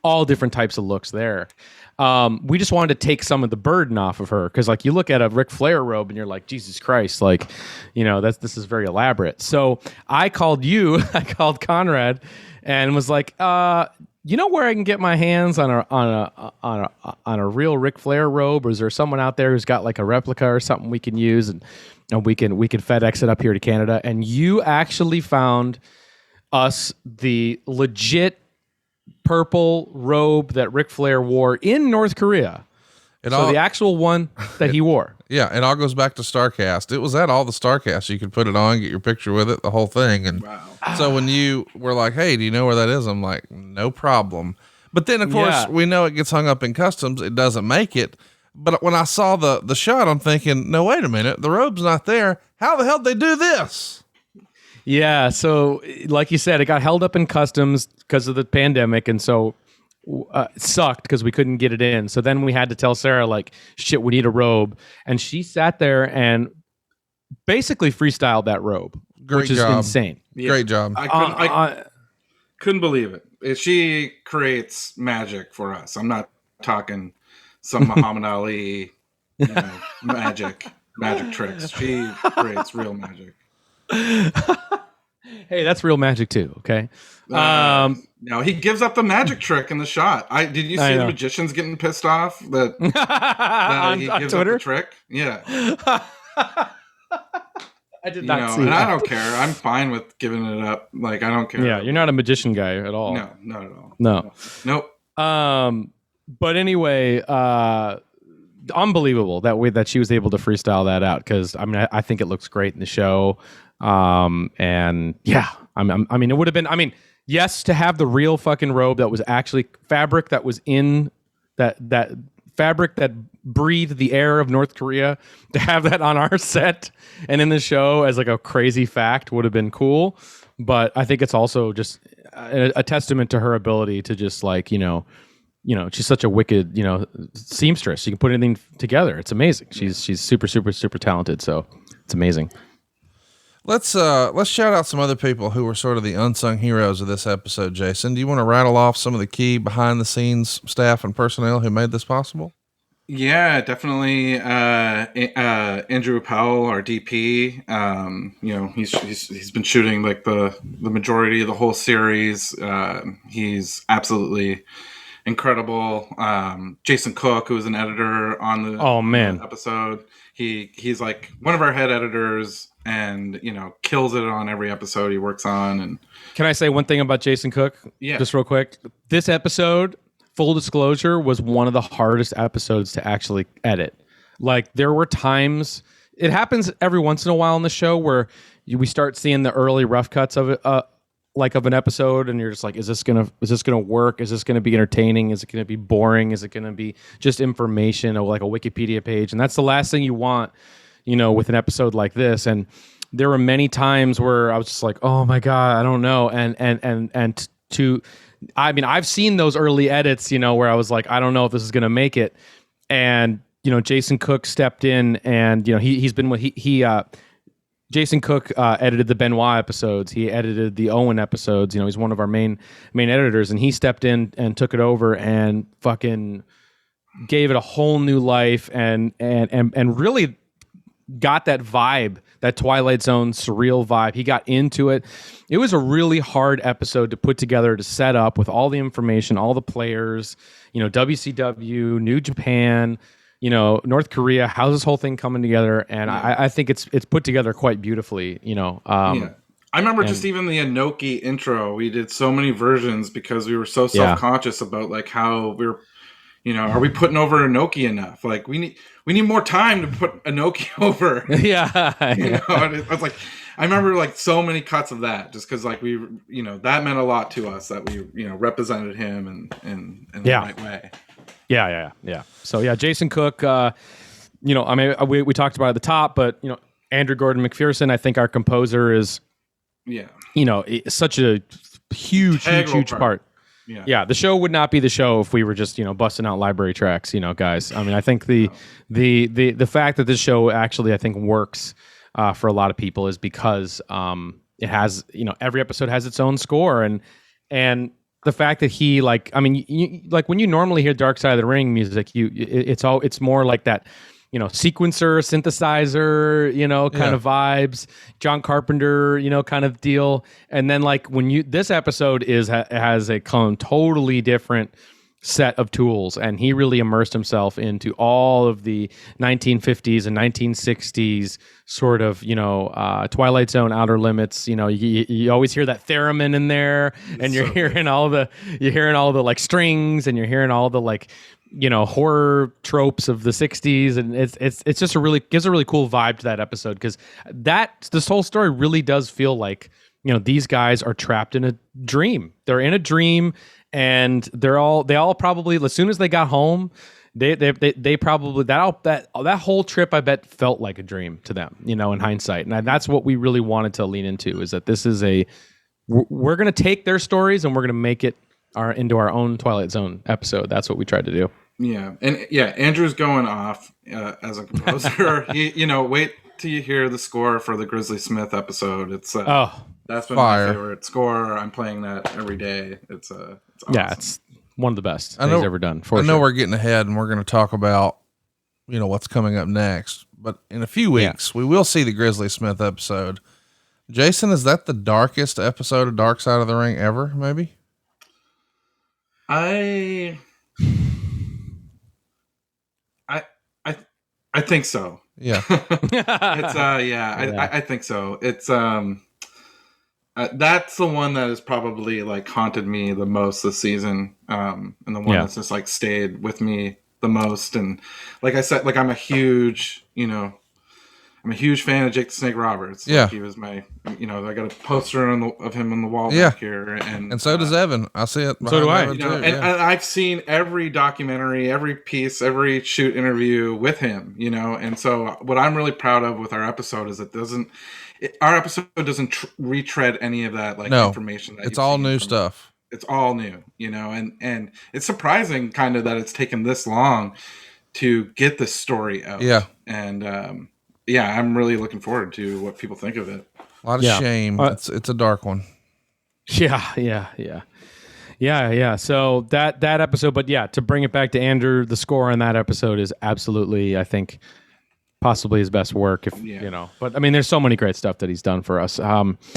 all different types of looks there. We just wanted to take some of the burden off of her, because you look at a Ric Flair robe and you're like, Jesus Christ, this is very elaborate. So I called Conrad and was like, where I can get my hands on a real Ric Flair robe, or is there someone out there who's got like a replica or something we can use, and we can FedEx it up here to Canada? And you actually found us the legit purple robe that Ric Flair wore in North Korea. The actual one that he wore. Yeah, it all goes back to StarCast. It was at all the StarCast. You could put it on, get your picture with it, the whole thing. And so when you were like, hey, do you know where that is? I'm like, no problem. But then, of course, we know it gets hung up in customs. It doesn't make it. But when I saw the shot, I'm thinking, no, wait a minute. The robe's not there. How the hell did they do this? Yeah, so like you said, it got held up in customs because of the pandemic, and so it sucked because we couldn't get it in. So then we had to tell Sarah, like, shit, we need a robe. And she sat there and basically freestyled that robe, which is insane. Yeah. Great job. I couldn't believe it. She creates magic for us. I'm not talking some Muhammad Ali magic tricks. She creates real magic. Hey, that's real magic too. Okay. No, he gives up the magic trick in the shot. Did you see the magicians getting pissed off that he gives up the trick? Yeah. I did not see and that. I don't care. I'm fine with giving it up. Like, I don't care. Yeah, you're not a magician guy at all. No, not at all. No. Nope. But anyway, unbelievable that she was able to freestyle that out, because I think it looks great in the show. And yeah, it would have been, yes, to have the real fucking robe that was actually fabric that was in that fabric that breathed the air of North Korea, to have that on our set and in the show as like a crazy fact would have been cool. But I think it's also just a testament to her ability to just like, she's such a wicked, seamstress. She can put anything together. It's amazing. She's super, super, super talented. So it's amazing. Let's shout out some other people who were sort of the unsung heroes of this episode. Jason, do you want to rattle off some of the key behind the scenes staff and personnel who made this possible? Yeah, definitely. Andrew Powell, our DP, he's been shooting like the majority of the whole series. He's absolutely incredible. Jason Cook, who was an editor on the episode, he's like one of our head editors, and kills it on every episode he works on. And can I say one thing about Jason Cook? Yeah, just real quick. This episode, full disclosure, was one of the hardest episodes to actually edit. Like, there were times, it happens every once in a while on the show where we start seeing the early rough cuts of it, like of an episode, and you're just like, is this gonna work? Is this gonna be entertaining? Is it gonna be boring? Is it gonna be just information, or like a Wikipedia page? And that's the last thing you want, with an episode like this. And there were many times where I was just like, oh my God, I don't know. I've seen those early edits, where I was like, I don't know if this is gonna make it. And Jason Cook stepped in, and he's been with Jason Cook edited the Benoit episodes. He edited the Owen episodes. He's one of our main editors, and he stepped in and took it over and fucking gave it a whole new life, and really got that vibe, that Twilight Zone surreal vibe. He got into it. It was a really hard episode to put together, to set up with all the information, all the players, WCW, New Japan, North Korea. How's this whole thing coming together? And I think it's put together quite beautifully. I remember just even the Inoki intro. We did so many versions because we were so self-conscious about like how we were, are we putting over Inoki enough? Like we need more time to put Inoki over. I was like, I remember like so many cuts of that, just because like we, that meant a lot to us, that we, represented him in the right way. Yeah. So yeah, Jason Cook, we talked about it at the top, but Andrew Gordon McPherson, I think our composer is, such a huge part. Yeah. The show would not be the show if we were just, busting out library tracks, guys. I mean, I think the fact that this show actually, I think, works for a lot of people is because it has, every episode has its own score, and the fact that he like when you normally hear Dark Side of the Ring music, it's more like that, sequencer, synthesizer, kind of vibes, John Carpenter, kind of deal. And then like this episode has a totally different set of tools, and he really immersed himself into all of the 1950s and 1960s sort of Twilight Zone, Outer Limits. You always hear that theremin in there, and you're hearing all the like strings, and you're hearing all the like horror tropes of the 60s, and it's just gives a really cool vibe to that episode, because this whole story really does feel like these guys are trapped in a dream. They're in a dream. And they all probably, as soon as they got home, they probably that whole trip, I bet, felt like a dream to them, in hindsight. And that's what we really wanted to lean into, is that this is we're going to take their stories and we're going to make it into our own Twilight Zone episode. That's what we tried to do. Yeah. And Andrew's going off as a composer. Wait till you hear the score for the Grizzly Smith episode. It's that's been my favorite score. I'm playing that every day. It's awesome. Yeah, it's one of the best he's ever done. I know we're getting ahead, and we're going to talk about what's coming up next. But in a few weeks, we will see the Grizzly Smith episode. Jason, is that the darkest episode of Dark Side of the Ring ever? Maybe. I think so. Yeah. It's I think so. It's that's the one that has probably like haunted me the most this season, and the one that's just like stayed with me the most. And like I said, like I'm a huge fan of Jake the Snake Roberts. Yeah, like, he was my, I got a poster of him on the wall back here, and so does Evan. I see it. So do I. And I've seen every documentary, every piece, every shoot interview with him. And so what I'm really proud of with our episode is our episode doesn't retread any of that information. It's all new stuff. It's all new, and it's surprising kind of that it's taken this long to get this story out. Yeah. And I'm really looking forward to what people think of it. A lot of shame. It's a dark one. Yeah. So that episode, but to bring it back to Andrew, the score on that episode is absolutely, I think, possibly his best work, but I mean, there's so many great stuff that he's done for us.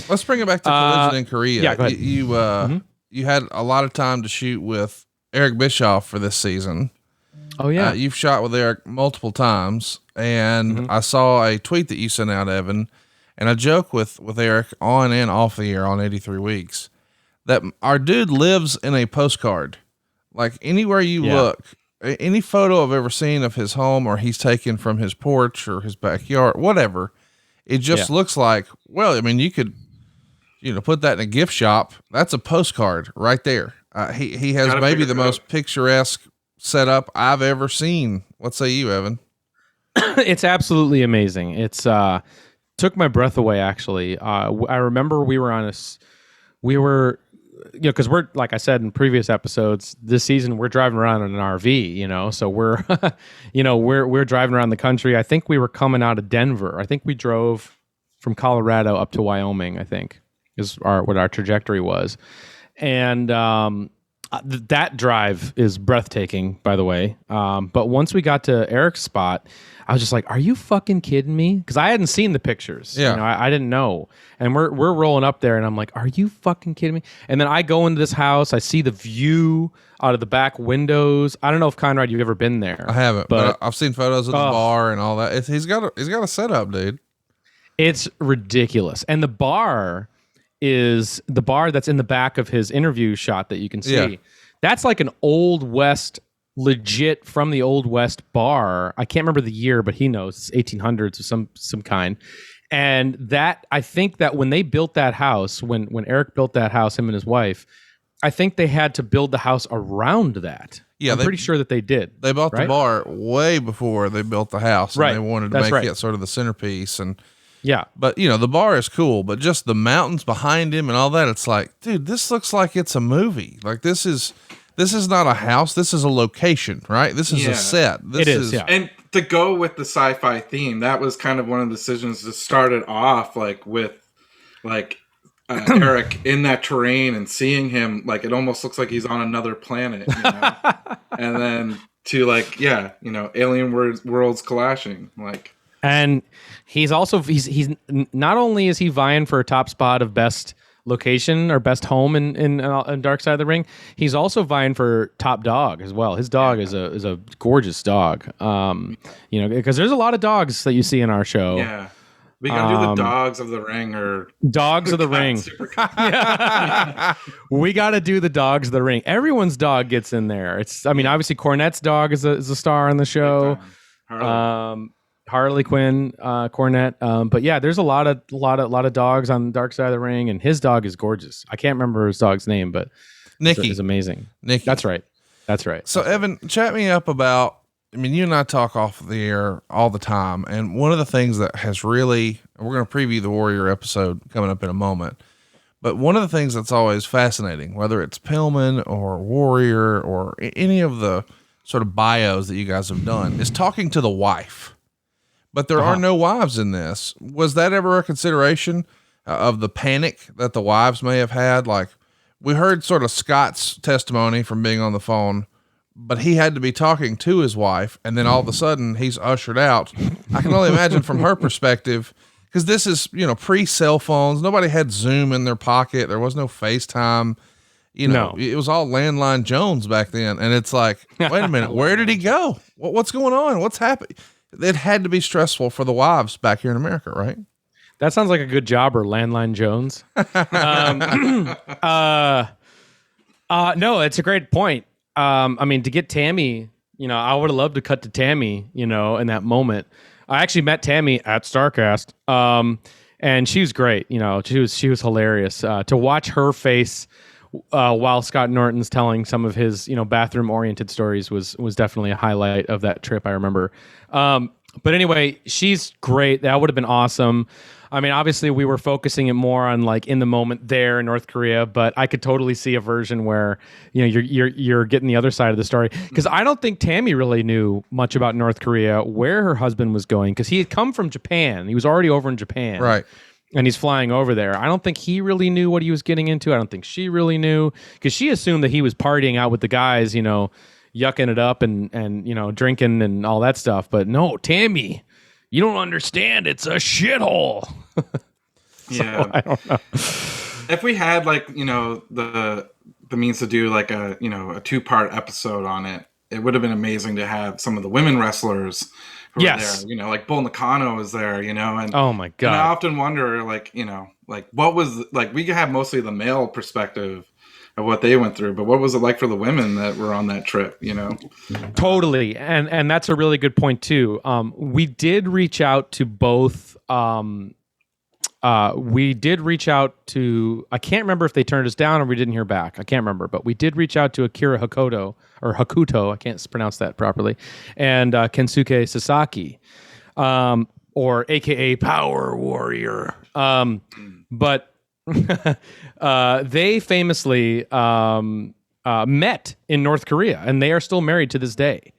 Let's bring it back to Collision in Korea. Yeah, go ahead. You had a lot of time to shoot with Eric Bischoff for this season. Oh yeah, you've shot with Eric multiple times, and I saw a tweet that you sent out, Evan, and I joke with Eric on and off the air on 83 Weeks that our dude lives in a postcard. Like anywhere you look, any photo I've ever seen of his home or he's taken from his porch or his backyard, whatever, it just looks like, well, I mean, you could, put that in a gift shop. That's a postcard right there. He has maybe the most picturesque setup I've ever seen. What say you, Evan? It's absolutely amazing. It's took my breath away. Actually, I remember we were because we're, like I said in previous episodes, this season we're driving around in an RV. So we're we're driving around the country. I think we were coming out of Denver. I think we drove from Colorado up to Wyoming. I think is what our trajectory was, and that drive is breathtaking, by the way. But once we got to Eric's spot, I was just like, "Are you fucking kidding me?" Because I hadn't seen the pictures. Yeah, I didn't know. And we're rolling up there, and I'm like, "Are you fucking kidding me?" And then I go into this house. I see the view out of the back windows. I don't know if Conrad, you've ever been there. I haven't, but I've seen photos of the bar and all that. He's got a setup, dude. It's ridiculous, and the bar is the bar that's in the back of his interview shot that you can see. Yeah. That's like an Old West, legit from the Old West bar. I can't remember the year, but he knows it's 1800s of some kind. And that, I think that when they built that house, when Eric built that house, him and his wife, I think they had to build the house around that. Yeah, I'm pretty sure that they did. They built the bar way before they built the house. And they wanted to make it sort of the centerpiece. And yeah, but the bar is cool, but just the mountains behind him and all that, it's like, dude, this looks like it's a movie. Like this is not a house. This is a location, right? This is a set. It is. And to go with the sci-fi theme, that was kind of one of the decisions to start it off, Eric in that terrain and seeing him, like it almost looks like he's on another planet, and then to alien worlds clashing, like. And he's also he's not only is he vying for a top spot of best location or best home in Dark Side of the Ring, he's also vying for top dog as well. His dog is a gorgeous dog. Because there's a lot of dogs that you see in our show. Yeah. We gotta do the dogs of the ring or dogs of the ring. We gotta do the dogs of the ring. Everyone's dog gets in there. Obviously Cornette's dog is a star on the show. Harley Quinn, Cornette. But yeah, there's a lot of dogs on Dark Side of the Ring, and his dog is gorgeous. I can't remember his dog's name, but Nikki is amazing. Nikki, that's right. So Evan, chat me up about. You and I talk off the air all the time, and one of the things that has really, we're going to preview the Warrior episode coming up in a moment, but one of the things that's always fascinating, whether it's Pillman or Warrior or any of the sort of bios that you guys have done, is talking to the wife. But there are no wives in this. Was that ever a consideration of the panic that the wives may have had? Like, we heard sort of Scott's testimony from being on the phone, but he had to be talking to his wife, and then all of a sudden he's ushered out. I can only imagine from her perspective, because this is, pre-cell phones. Nobody had Zoom in their pocket. There was no FaceTime. It was all landline Jones back then. And it's like, wait a minute, where did he go? What's going on? What's happening? It had to be stressful for the wives back here in America, right? That sounds like a good jobber, Landline Jones. No, it's a great point. To get Tammy, I would have loved to cut to Tammy, in that moment. I actually met Tammy at StarCast, and she was great. She was hilarious. To watch her face while Scott Norton's telling some of his, bathroom oriented stories was definitely a highlight of that trip. I remember. But anyway, she's great. That would have been awesome. Obviously we were focusing it more on like in the moment there in North Korea, but I could totally see a version where, you're getting the other side of the story. Cause I don't think Tammy really knew much about North Korea, where her husband was going. Cause he had come from Japan. He was already over in Japan. Right. And he's flying over there. I don't think he really knew what he was getting into. I don't think she really knew, because she assumed that he was partying out with the guys, yucking it up and drinking and all that stuff. But no, Tammy, you don't understand. It's a shithole. Yeah. I don't know. If we had the the means to do like a 2-part episode on it, it would have been amazing to have some of the women wrestlers who are there. Like Bull Nakano is there, and oh my god. And I often wonder, like what was like, we have mostly the male perspective of what they went through, but what was it like for the women that were on that trip? Totally, and that's a really good point too. We did reach out to both. We did reach out to, I can't remember if they turned us down or we didn't hear back. I can't remember, but we did reach out to Akira Hakuto, I can't pronounce that properly, and Kensuke Sasaki, or AKA Power Warrior. But they famously met in North Korea, and they are still married to this day.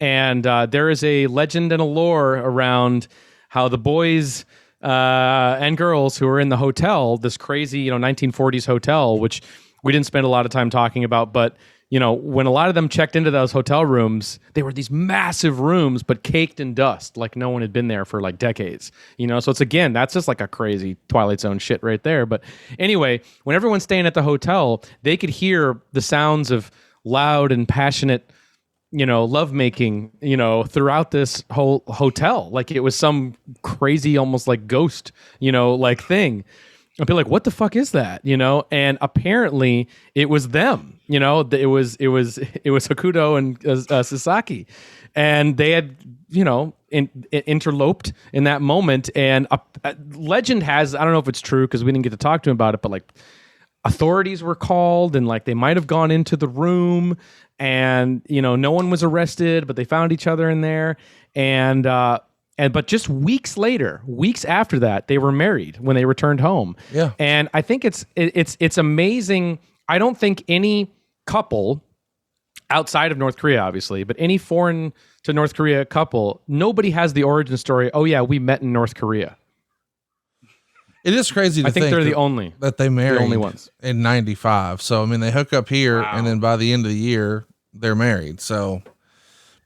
And there is a legend and a lore around how the boys and girls who were in the hotel, this crazy, 1940s hotel, which we didn't spend a lot of time talking about, but when a lot of them checked into those hotel rooms, they were these massive rooms, but caked in dust, like no one had been there for like decades, so it's, again, that's just like a crazy Twilight Zone shit right there. But anyway, when everyone's staying at the hotel, they could hear the sounds of loud and passionate lovemaking, throughout this whole hotel. Like it was some crazy, almost like ghost, like thing. I'd be like, what the fuck is that? And apparently it was them, it was Hakuto and Sasaki, and they had, interloped in that moment. And a legend has, I don't know if it's true because we didn't get to talk to him about it, but like authorities were called and like they might have gone into the room and, no one was arrested, but they found each other in there. But just weeks after that, they were married when they returned home. Yeah. And I think it's amazing. I don't think any couple outside of North Korea, obviously, but any foreign to North Korea couple, nobody has the origin story. Oh yeah, we met in North Korea. It is crazy to think they're the only that they married the only ones in 95. So I mean, they hook up here, Wow. and then by the end of the year, they're married. So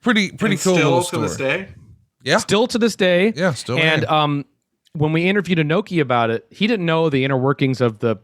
pretty And cool. still little to story. this day. Yeah, still to this day. Yeah, still. And when we interviewed Inoki about it, he didn't know the inner workings of the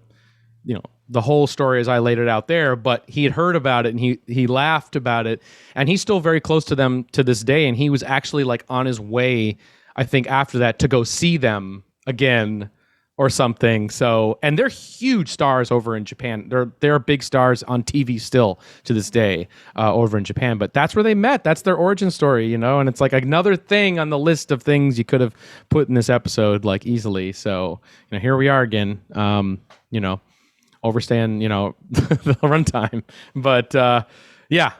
whole story as I laid it out there, but he had heard about it and he laughed about it, and he's still very close to them to this day. And he was actually like on his way, I think, after that to go see them again or something. So, and they're huge stars over in Japan. They're big stars on TV still to this day over in Japan. But that's where they met. That's their origin story, And it's like another thing on the list of things you could have put in this episode, like easily. So, here we are again. Overstaying, the runtime. But yeah,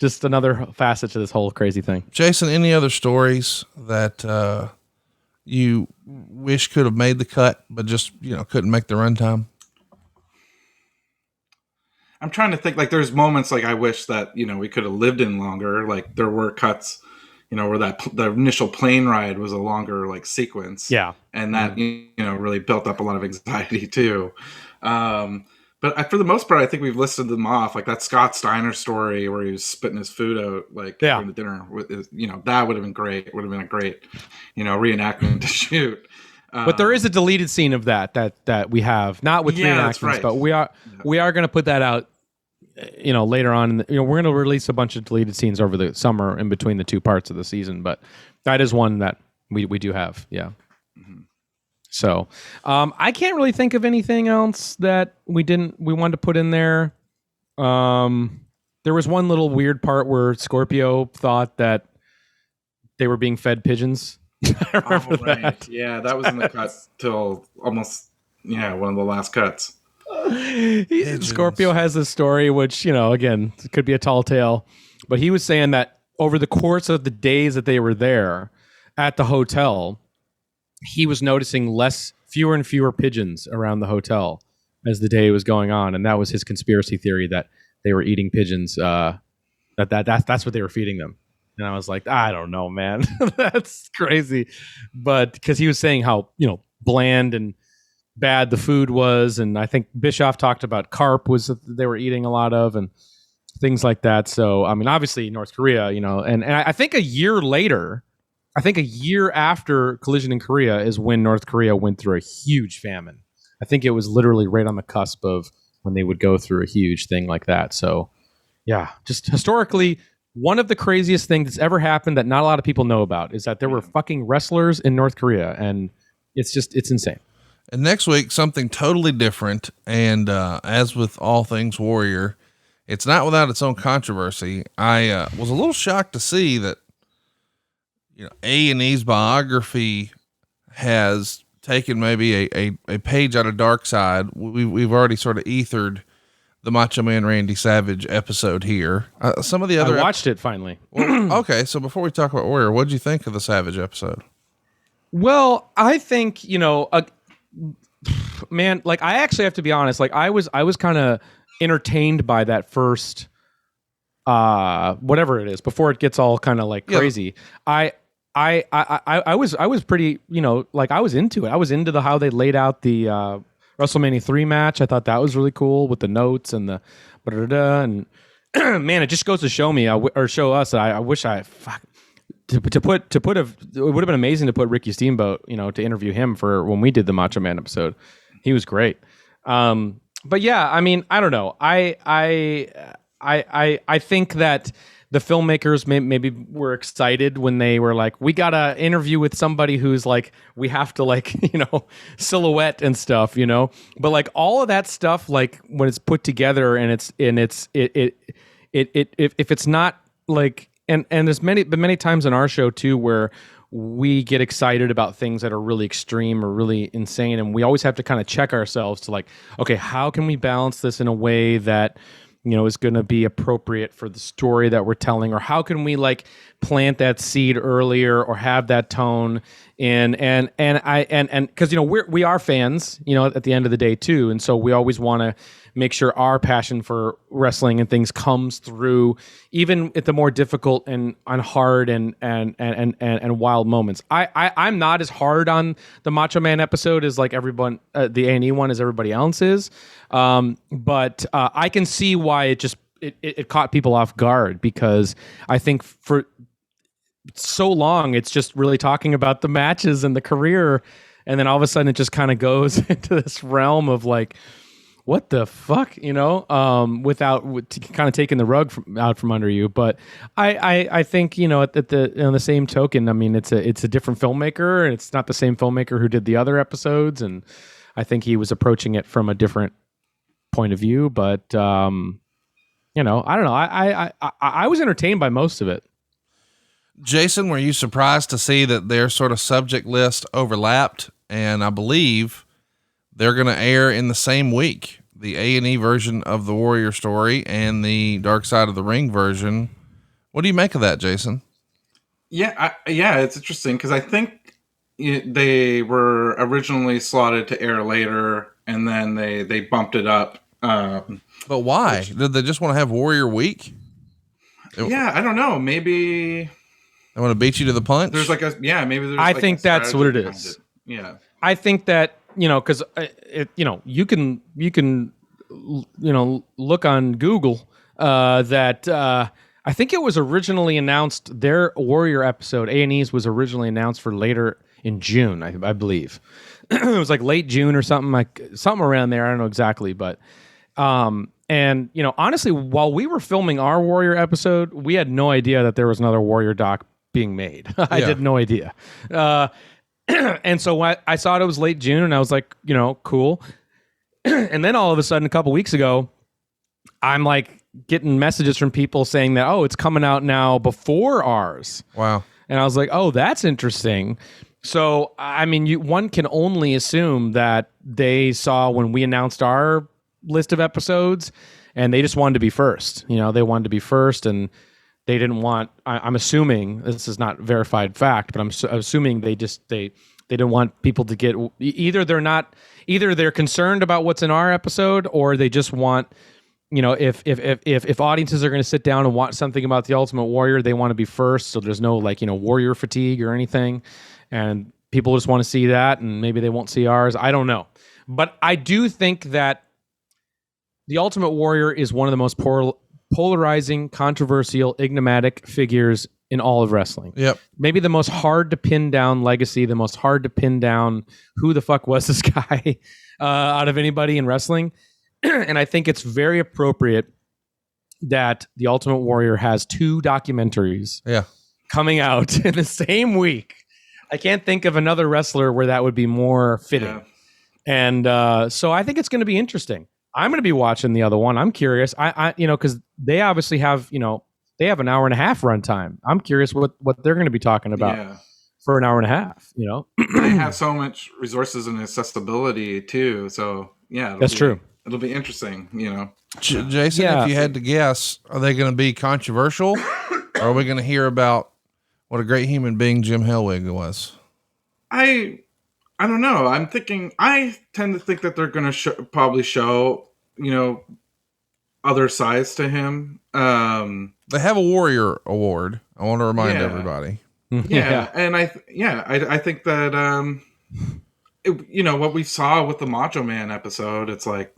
just another facet to this whole crazy thing. Jason, any other stories that you wish could have made the cut, but just, couldn't make the runtime? I'm trying to think, like, there's moments like I wish that, we could have lived in longer. Like there were cuts, where the initial plane ride was a longer like sequence. Yeah. And that, really built up a lot of anxiety too. But for the most part, I think we've listed them off. Like that Scott Steiner story where he was spitting his food out, like during the dinner. That would have been great. It would have been a great, reenactment to shoot. But there is a deleted scene of that we have, not with reenactments, right. but we are going to put that out, later on. We're going to release a bunch of deleted scenes over the summer in between the two parts of the season. But that is one that we do have. Yeah. So I can't really think of anything else that we wanted to put in there. There was one little weird part where Scorpio thought that they were being fed pigeons. I remember that. Yeah, that was in the cut till almost one of the last cuts. Scorpio has this story, which again, it could be a tall tale, but he was saying that over the course of the days that they were there at the hotel, he was noticing fewer and fewer pigeons around the hotel as the day was going on, and that was his conspiracy theory that they were eating pigeons. That's what they were feeding them. And I was like, I don't know, man, that's crazy. But because he was saying how bland and bad the food was, and I think Bischoff talked about carp was that they were eating a lot of, and things like that. So I mean, obviously North Korea, and I think a year after Collision in Korea is when North Korea went through a huge famine. I think it was literally right on the cusp of when they would go through a huge thing like that. So yeah, just historically, one of the craziest things that's ever happened that not a lot of people know about is that there were fucking wrestlers in North Korea, and it's insane. And next week, something totally different. And as with all things Warrior, it's not without its own controversy. I was a little shocked to see that, A&E's biography has taken maybe a page out of Dark Side. We've already sort of ethered the Macho Man Randy Savage episode here. Some of the other I watched it finally. Well, okay, so before we talk about Warrior, what did you think of the Savage episode? Well, I think man, like I actually have to be honest. Like I was kind of entertained by that first, whatever it is, before it gets all kind of like crazy. I was pretty, like I was into it. I was into how they laid out the WrestleMania 3 match. I thought that was really cool with the notes and the and man, it just goes to show me or show us that I wish it would have been amazing to put Ricky Steamboat, to interview him for when we did the Macho Man episode. He was great. But yeah, I mean, I don't know. I think that the filmmakers maybe were excited when they were like, we got to interview with somebody who's like, we have to like, silhouette and stuff, but like all of that stuff, like when it's put together and if it's not like, and there's many times in our show too, where we get excited about things that are really extreme or really insane. And we always have to kind of check ourselves to like, okay, how can we balance this in a way that, is going to be appropriate for the story that we're telling, or how can we like plant that seed earlier or have that tone and because we are fans, at the end of the day too, and so we always want to make sure our passion for wrestling and things comes through, even at the more difficult and hard and wild moments. I'm not as hard on the Macho Man episode as like everyone, the A&E one, as everybody else is, but I can see why it caught people off guard, because I think for so long it's just really talking about the matches and the career, and then all of a sudden it just kind of goes into this realm of like, what the fuck, without kind of taking the rug out from under you. But I think, at the on the same token, I mean, it's a different filmmaker, and it's not the same filmmaker who did the other episodes, and I think he was approaching it from a different point of view. But I don't know. I was entertained by most of it. Jason, were you surprised to see that their sort of subject list overlapped? And I believe they're going to air in the same week, the A&E version of the Warrior story and the Dark Side of the Ring version. What do you make of that, Jason? Yeah, it's interesting because I think they were originally slotted to air later, and then they bumped it up. But why? Did they just want to have Warrior Week? Yeah, I don't know. Maybe they want to beat you to the punch. There's like maybe there's. I think that's what it is. Yeah, I think that because you can look on Google that I think it was originally announced, their Warrior episode, A&E's was originally announced for later in June, I believe. It was like late June or something around there. I don't know exactly, but and honestly, while we were filming our Warrior episode, we had no idea that there was another Warrior doc being made. I had no idea. And so I saw it was late June, and I was like, cool. And then all of a sudden, a couple weeks ago, I'm like getting messages from people saying that, oh, it's coming out now before ours. Wow. And I was like, oh, that's interesting. So, I mean, one can only assume that they saw when we announced our list of episodes, and they just wanted to be first. They wanted to be first, and they didn't want. I'm assuming, this is not verified fact, but I'm assuming they didn't want people to get either they're concerned about what's in our episode, or they just want. If audiences are going to sit down and watch something about the Ultimate Warrior, they want to be first, so there's no Warrior fatigue or anything, and people just want to see that, and maybe they won't see ours. I don't know, but I do think that the Ultimate Warrior is one of the most polarizing, controversial, enigmatic figures in all of wrestling. Yep. Maybe the most hard to pin down legacy, the most hard to pin down who the fuck was this guy out of anybody in wrestling. And I think it's very appropriate that the Ultimate Warrior has 2 documentaries coming out in the same week. I can't think of another wrestler where that would be more fitting. Yeah. And so I think it's going to be interesting. I'm going to be watching the other one. I'm curious. I because they obviously have, they have an hour and a half runtime. I'm curious what they're going to be talking about for an hour and a half. They have so much resources and accessibility too. So that's true. It'll be interesting. Jason, if you had to guess, are they going to be controversial, or are we going to hear about what a great human being Jim Hellwig was? I don't know. I tend to think that they're going to probably show, other sides to him. They have a Warrior Award. I want to remind everybody. Yeah. And I think that, what we saw with the Macho Man episode, it's like,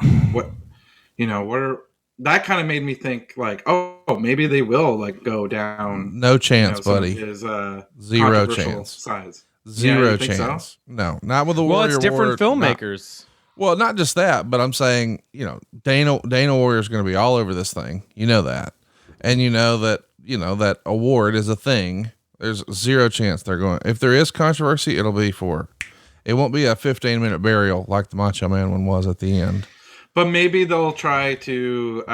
that kind of made me think like, oh, maybe they will like go down. No chance, buddy. His, Zero chance. Size. Zero chance. So? No, not with the Warrior. Well, it's different filmmakers. Well, not just that, but I'm saying, Dana Warrior's going to be all over this thing. You know that. And that award is a thing. There's zero chance they're going. If there is controversy, it won't be a 15-minute burial like the Macho Man one was at the end. But maybe they'll try to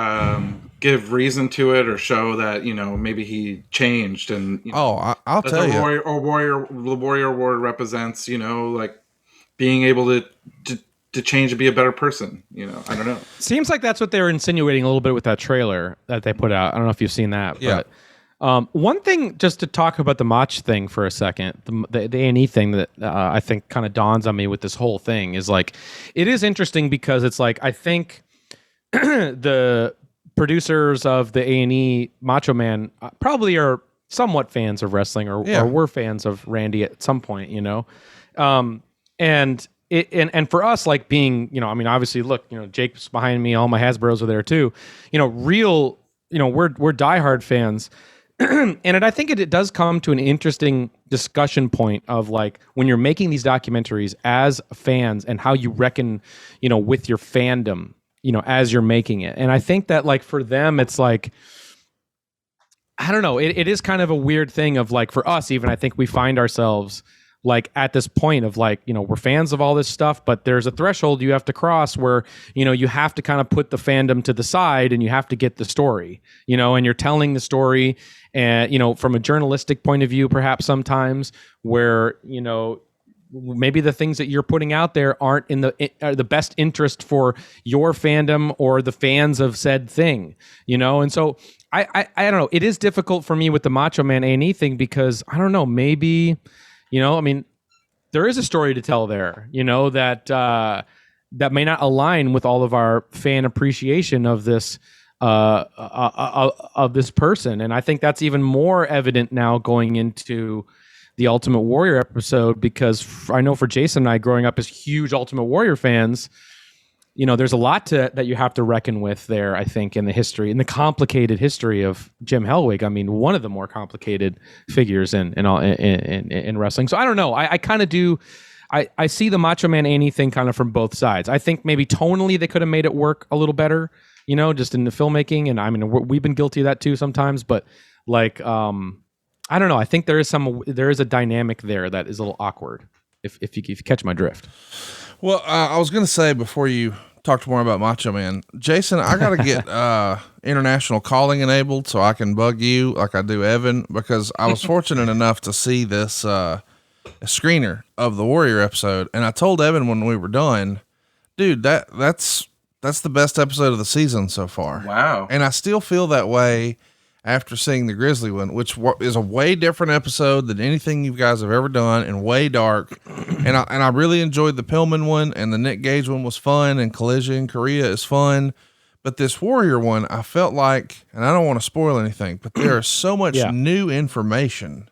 give reason to it or show that, maybe he changed. And I'll tell you. The Warrior Award represents, like being able to change and be a better person. I don't know. Seems like that's what they were insinuating a little bit with that trailer that they put out. I don't know if you've seen that. Yeah. But one thing, just to talk about the Mach thing for a second, the A&E thing that I think kind of dawns on me with this whole thing is like, it is interesting because it's like, I think the producers of the A&E Macho Man probably are somewhat fans of wrestling or were fans of Randy at some point, and for us, like being, obviously look, Jake's behind me, all my Hasbros are there too, we're diehard fans. And I think it does come to an interesting discussion point of like when you're making these documentaries as fans and how you reckon, with your fandom, as you're making it. And I think that like for them, it's like, I don't know, it is kind of a weird thing of like for us, even I think we find ourselves like at this point of like, we're fans of all this stuff, but there's a threshold you have to cross where, you have to kind of put the fandom to the side and you have to get the story, and you're telling the story and, from a journalistic point of view, perhaps sometimes where, maybe the things that you're putting out there aren't in the best interest for your fandom or the fans of said thing, and so I don't know. It is difficult for me with the Macho Man A&E thing because I don't know, maybe, there is a story to tell there, that may not align with all of our fan appreciation of this person. And I think that's even more evident now going into the Ultimate Warrior episode, because I know for Jason and I growing up as huge Ultimate Warrior fans, there's a lot that you have to reckon with there, I think, in the complicated history of Jim Hellwig. I mean, one of the more complicated figures in wrestling. So I don't know. I kind of do. I see the Macho Man anything kind of from both sides. I think maybe tonally they could have made it work a little better, just in the filmmaking. And I mean, we've been guilty of that too sometimes. But like, I don't know. I think there is a dynamic there that is a little awkward. If you catch my drift. Well, I was going to say before you talked more about Macho Man, Jason, I got to get international calling enabled so I can bug you like I do Evan, because I was fortunate enough to see this screener of the Warrior episode, and I told Evan when we were done, dude, that's the best episode of the season so far. Wow. And I still feel that way after seeing the Grizzly one, which is a way different episode than anything you guys have ever done and way dark. And I really enjoyed the Pillman one, and the Nick Gage one was fun, and Collision Korea is fun. But this Warrior one, I felt like, and I don't want to spoil anything, but there is so much new information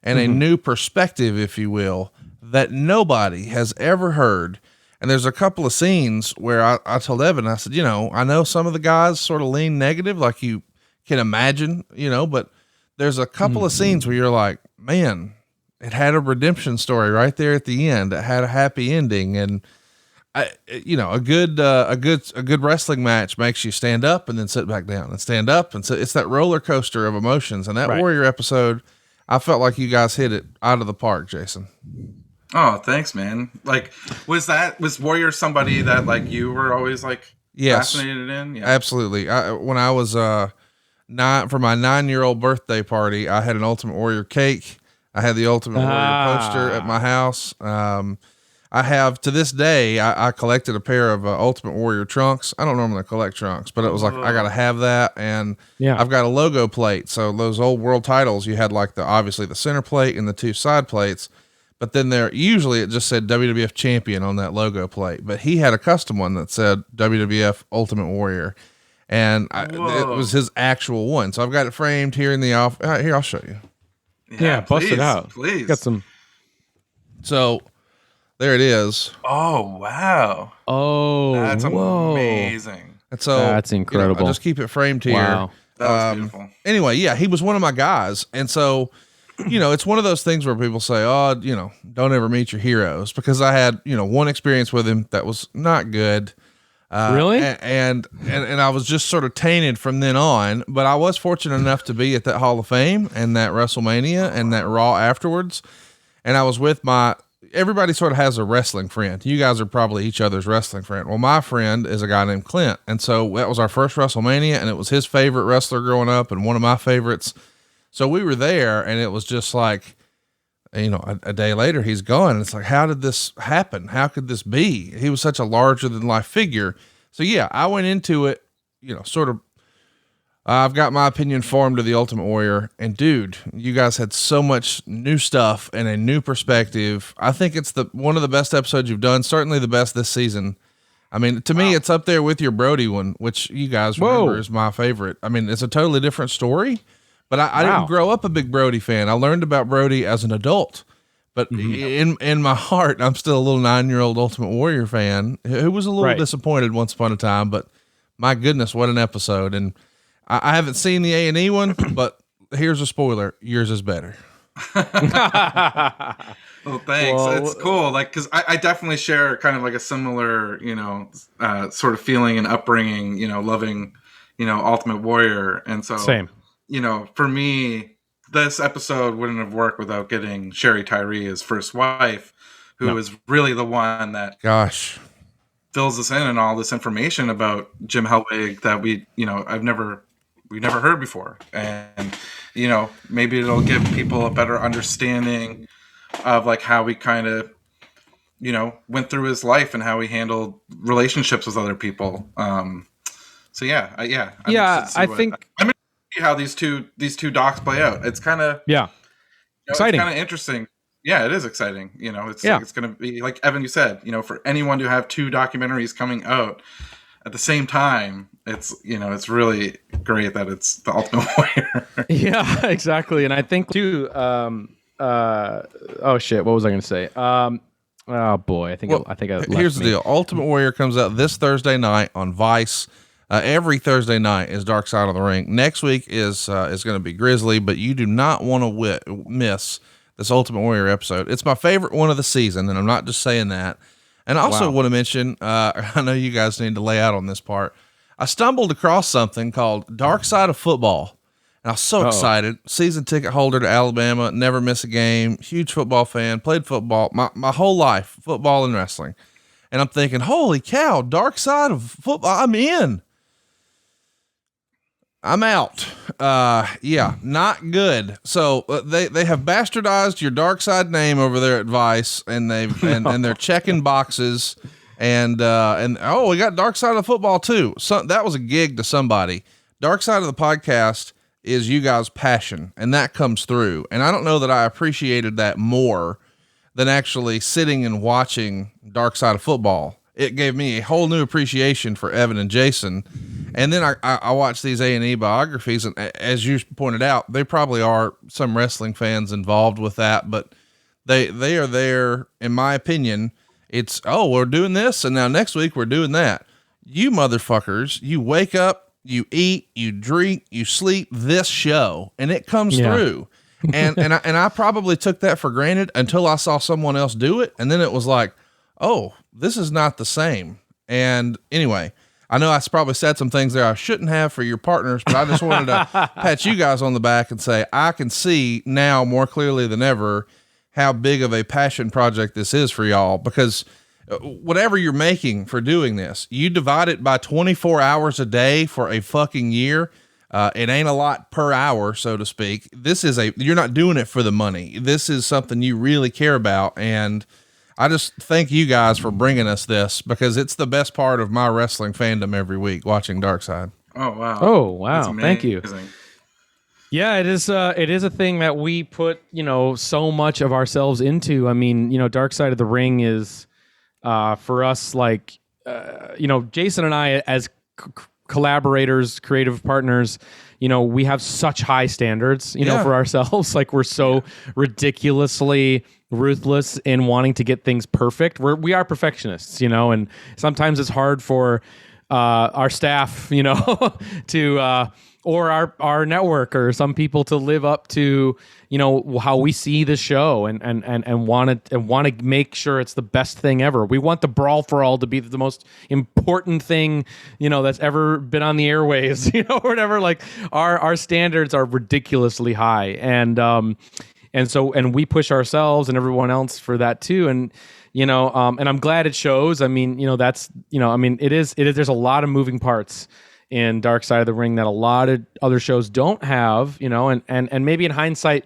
and a new perspective, if you will, that nobody has ever heard. And there's a couple of scenes where I told Evan, I said, I know some of the guys sort of lean negative, like you can imagine, but there's a couple of scenes where you're like, man, it had a redemption story right there at the end. It had a happy ending. And a good wrestling match makes you stand up and then sit back down and stand up. And so it's that roller coaster of emotions. And that Warrior episode, I felt like you guys hit it out of the park, Jason. Oh, thanks, man. Like, was Warrior somebody that like you were always like fascinated in? Yeah, absolutely. When I was, for my 9-year-old birthday party, I had an Ultimate Warrior cake. I had the Ultimate Warrior poster at my house. I have, to this day, I collected a pair of Ultimate Warrior trunks. I don't normally collect trunks, but it was like, I got to have that. And I've got a logo plate. So those old world titles, you had like obviously the center plate and the 2 side plates, but then usually it just said WWF champion on that logo plate, but he had a custom one that said WWF Ultimate Warrior. And it was his actual one. So I've got it framed here in the office. Here, I'll show you. Yeah, bust it out. Please. Got some. So there it is. Oh, wow. Oh, that's amazing. And so that's incredible. I'll just keep it framed here. Wow. That was beautiful. Anyway, yeah, he was one of my guys. And so, it's one of those things where people say, oh, don't ever meet your heroes, because I had, one experience with him that was not good. Really? And I was just sort of tainted from then on, but I was fortunate enough to be at that Hall of Fame and that WrestleMania and that Raw afterwards. And I was with everybody sort of has a wrestling friend. You guys are probably each other's wrestling friend. Well, my friend is a guy named Clint. And so that was our first WrestleMania, and it was his favorite wrestler growing up and one of my favorites. So we were there, and it was just like, a day later he's gone. And it's like, how did this happen? How could this be? He was such a larger than life figure. So yeah, I went into it, sort of, I've got my opinion formed of the Ultimate Warrior, and dude, you guys had so much new stuff and a new perspective. I think it's one of the best episodes you've done. Certainly the best this season. I mean, to me, it's up there with your Brody one, which you guys remember is my favorite. I mean, it's a totally different story, but I didn't grow up a big Brody fan. I learned about Brody as an adult, but in my heart, I'm still a little 9-year-old Ultimate Warrior fan who was a little disappointed once upon a time, but my goodness, what an episode. And I haven't seen the A&E one, but here's a spoiler. Yours is better. Well, thanks. Well, it's cool. Like, cause I definitely share kind of like a similar, sort of feeling and upbringing, loving, Ultimate Warrior. And so, same. For me, this episode wouldn't have worked without getting Sherry Tyree, his first wife, who is really the one that fills us in and all this information about Jim Hellwig that we've never heard before. And, maybe it'll give people a better understanding of like how we kind of, went through his life and how he handled relationships with other people. So yeah. I think I'm interested to see how these two docs play out. It's kind of, exciting. It's kind of interesting. Yeah, it is exciting. It's going to be like Evan, you said, for anyone to have 2 documentaries coming out at the same time, it's really great that it's the Ultimate Warrior. Yeah, exactly. And I think too, oh shit, what was I going to say? Oh boy, I think here's the deal. Ultimate Warrior comes out this Thursday night on Vice. Every Thursday night is Dark Side of the Ring. Next week is going to be Grizzly, but you do not want to miss this Ultimate Warrior episode. It's my favorite one of the season, and I'm not just saying that. And I also want to mention, I know you guys need to lay out on this part. I stumbled across something called Dark Side of Football, and I was so excited. Season ticket holder to Alabama, never miss a game, huge football fan, played football my whole life, football and wrestling. And I'm thinking, holy cow, Dark Side of Football, I'm in. I'm out. Not good. So they have bastardized your Dark Side name over there at Vice, and they're checking boxes, and we got Dark Side of Football too. So that was a gig to somebody. Dark Side of the podcast is you guys' passion, and that comes through. And I don't know that I appreciated that more than actually sitting and watching Dark Side of Football. It gave me a whole new appreciation for Evan and Jason. And then I watched these A&E biographies, and as you pointed out, they probably are some wrestling fans involved with that, but they are there, in my opinion. It's, we're doing this, and now next week we're doing that. You motherfuckers, you wake up, you eat, you drink, you sleep this show, and it comes through. And I probably took that for granted until I saw someone else do it, and then it was like, oh, this is not the same. And anyway, I know I probably said some things there I shouldn't have for your partners, but I just wanted to pat you guys on the back and say, I can see now more clearly than ever how big of a passion project this is for y'all, because whatever you're making for doing this, you divide it by 24 hours a day for a fucking year. It ain't a lot per hour, so to speak. You're not doing it for the money. This is something you really care about. And I just thank you guys for bringing us this, because it's the best part of my wrestling fandom every week, watching Dark Side. Oh, wow. Oh, wow. Thank you. Amazing. Yeah, it is a thing that we put, so much of ourselves into. I mean, Dark Side of the Ring is, for us, like, Jason and I as collaborators, creative partners, we have such high standards, for ourselves. Like, we're so ridiculously ruthless in wanting to get things perfect. We are perfectionists, and sometimes it's hard for our staff, to or our network or some people to live up to, how we see the show and want to make sure it's the best thing ever. We want the Brawl for All to be the most important thing, that's ever been on the airwaves, or whatever. Like, our standards are ridiculously high. And we push ourselves and everyone else for that too. And, and I'm glad it shows. I mean, it is, there's a lot of moving parts in Dark Side of the Ring that a lot of other shows don't have, and maybe in hindsight,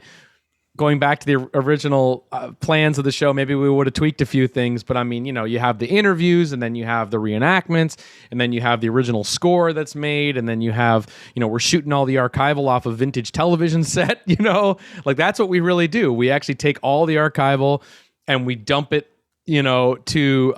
going back to the original plans of the show, maybe we would have tweaked a few things. But I mean, you have the interviews, and then you have the reenactments, and then you have the original score that's made, and then you have, we're shooting all the archival off a vintage television set, like that's what we really do. We actually take all the archival and we dump it, to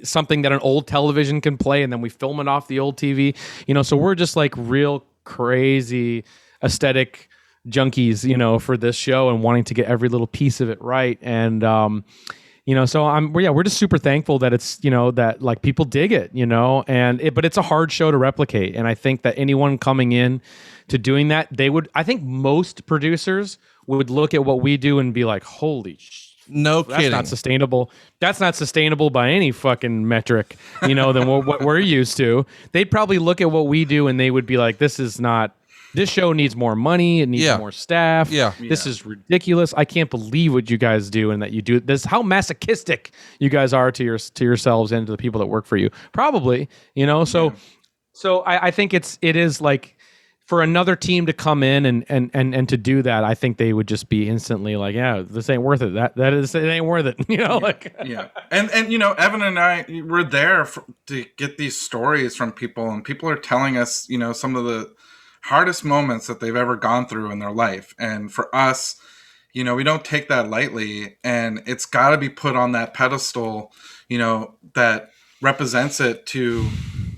something that an old television can play, and then we film it off the old TV, so we're just like real crazy aesthetic junkies, for this show, and wanting to get every little piece of it right. And, so we're just super thankful that it's, that like people dig it, but it's a hard show to replicate. And I think that anyone coming in to doing that, I think most producers would look at what we do and be like, holy no kidding. That's not sustainable. That's not sustainable by any fucking metric, than what we're used to. They'd probably look at what we do and they would be like, this show needs more money. It needs more staff. Yeah. This is ridiculous. I can't believe what you guys do and that you do this. How masochistic you guys are to yourselves and to the people that work for you. Probably, so I think it is like, for another team to come in and to do that, I think they would just be instantly like, yeah, this ain't worth it. It ain't worth it. Yeah. And Evan and I were there to get these stories from people, and people are telling us, some of the hardest moments that they've ever gone through in their life. And for us, we don't take that lightly, and it's got to be put on that pedestal, that represents it to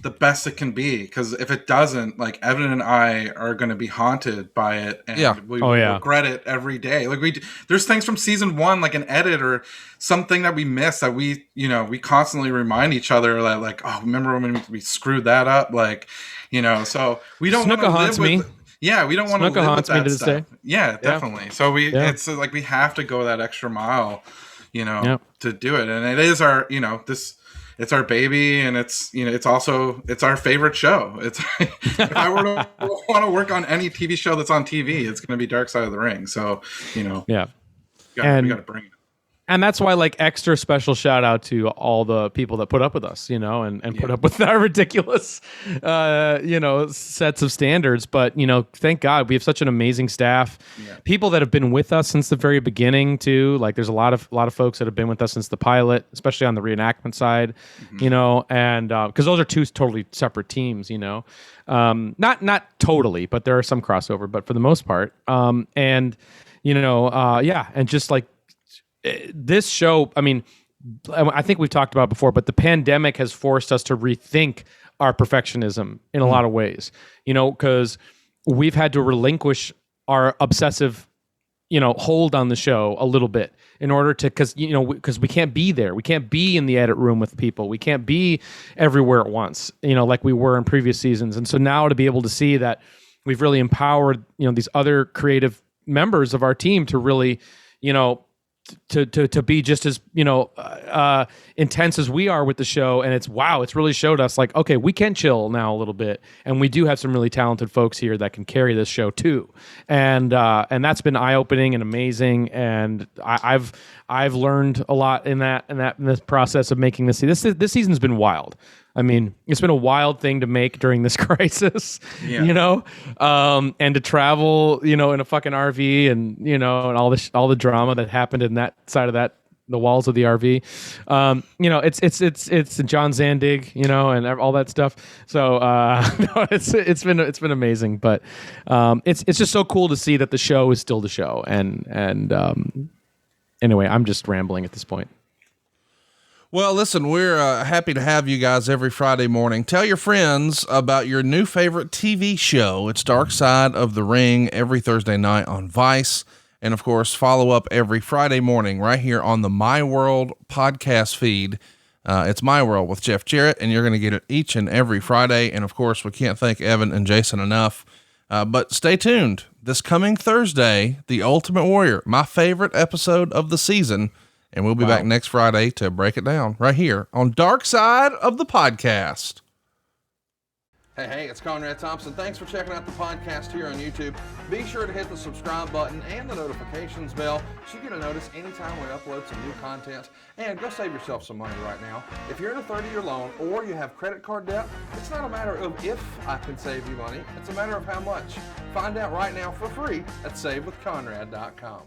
the best it can be. Because if it doesn't, like, Evan and I are going to be haunted by it, and we regret it every day. Like, there's things from season 1, like an edit or something that we missed, that we constantly remind each other that, like, oh, remember when we screwed that up? Like, so we don't want to live with. Yeah, we don't want to live with that stuff. Yeah, definitely. So it's like we have to go that extra mile, to do it. And it is our, it's our baby, and it's it's our favorite show. It's if I were to want to work on any TV show that's on TV, it's going to be Dark Side of the Ring. So we got to bring it. And that's why, like, extra special shout out to all the people that put up with us, and put up with our ridiculous, sets of standards. But, thank God we have such an amazing staff, people that have been with us since the very beginning too. Like, there's a lot of folks that have been with us since the pilot, especially on the reenactment side, and because those are two totally separate teams, not totally, but there are some crossover, but for the most part, and just like, this show, I mean, I think we've talked about it before, but the pandemic has forced us to rethink our perfectionism in a lot of ways, because we've had to relinquish our obsessive, hold on the show a little bit in order to, because we can't be there. We can't be in the edit room with people. We can't be everywhere at once, like we were in previous seasons. And so now to be able to see that we've really empowered, these other creative members of our team to really, to be just as intense as we are with the show, and it's really showed us like, okay, we can chill now a little bit, and we do have some really talented folks here that can carry this show too, and that's been eye-opening and amazing, and I've learned a lot in this process of making this. This season's been wild. I mean, it's been a wild thing to make during this crisis, and to travel, in a fucking RV, and and all the drama that happened in that side of the walls of the RV. It's John Zandig, and all that stuff. So no, it's been amazing, but it's just so cool to see that the show is still the show. And anyway, I'm just rambling at this point. Well, listen, we're happy to have you guys every Friday morning. Tell your friends about your new favorite TV show. It's Dark Side of the Ring every Thursday night on Vice. And, of course, follow up every Friday morning right here on the My World podcast feed. It's My World with Jeff Jarrett, and you're going to get it each and every Friday. And, of course, we can't thank Evan and Jason enough. But stay tuned. This coming Thursday, The Ultimate Warrior, my favorite episode of the season. And we'll be back next Friday to break it down right here on Dark Side of the Podcast. Hey, it's Conrad Thompson. Thanks for checking out the podcast here on YouTube. Be sure to hit the subscribe button and the notifications bell so you get a notice anytime we upload some new content. And go save yourself some money right now. If you're in a 30-year loan or you have credit card debt, it's not a matter of if I can save you money. It's a matter of how much. Find out right now for free at SaveWithConrad.com.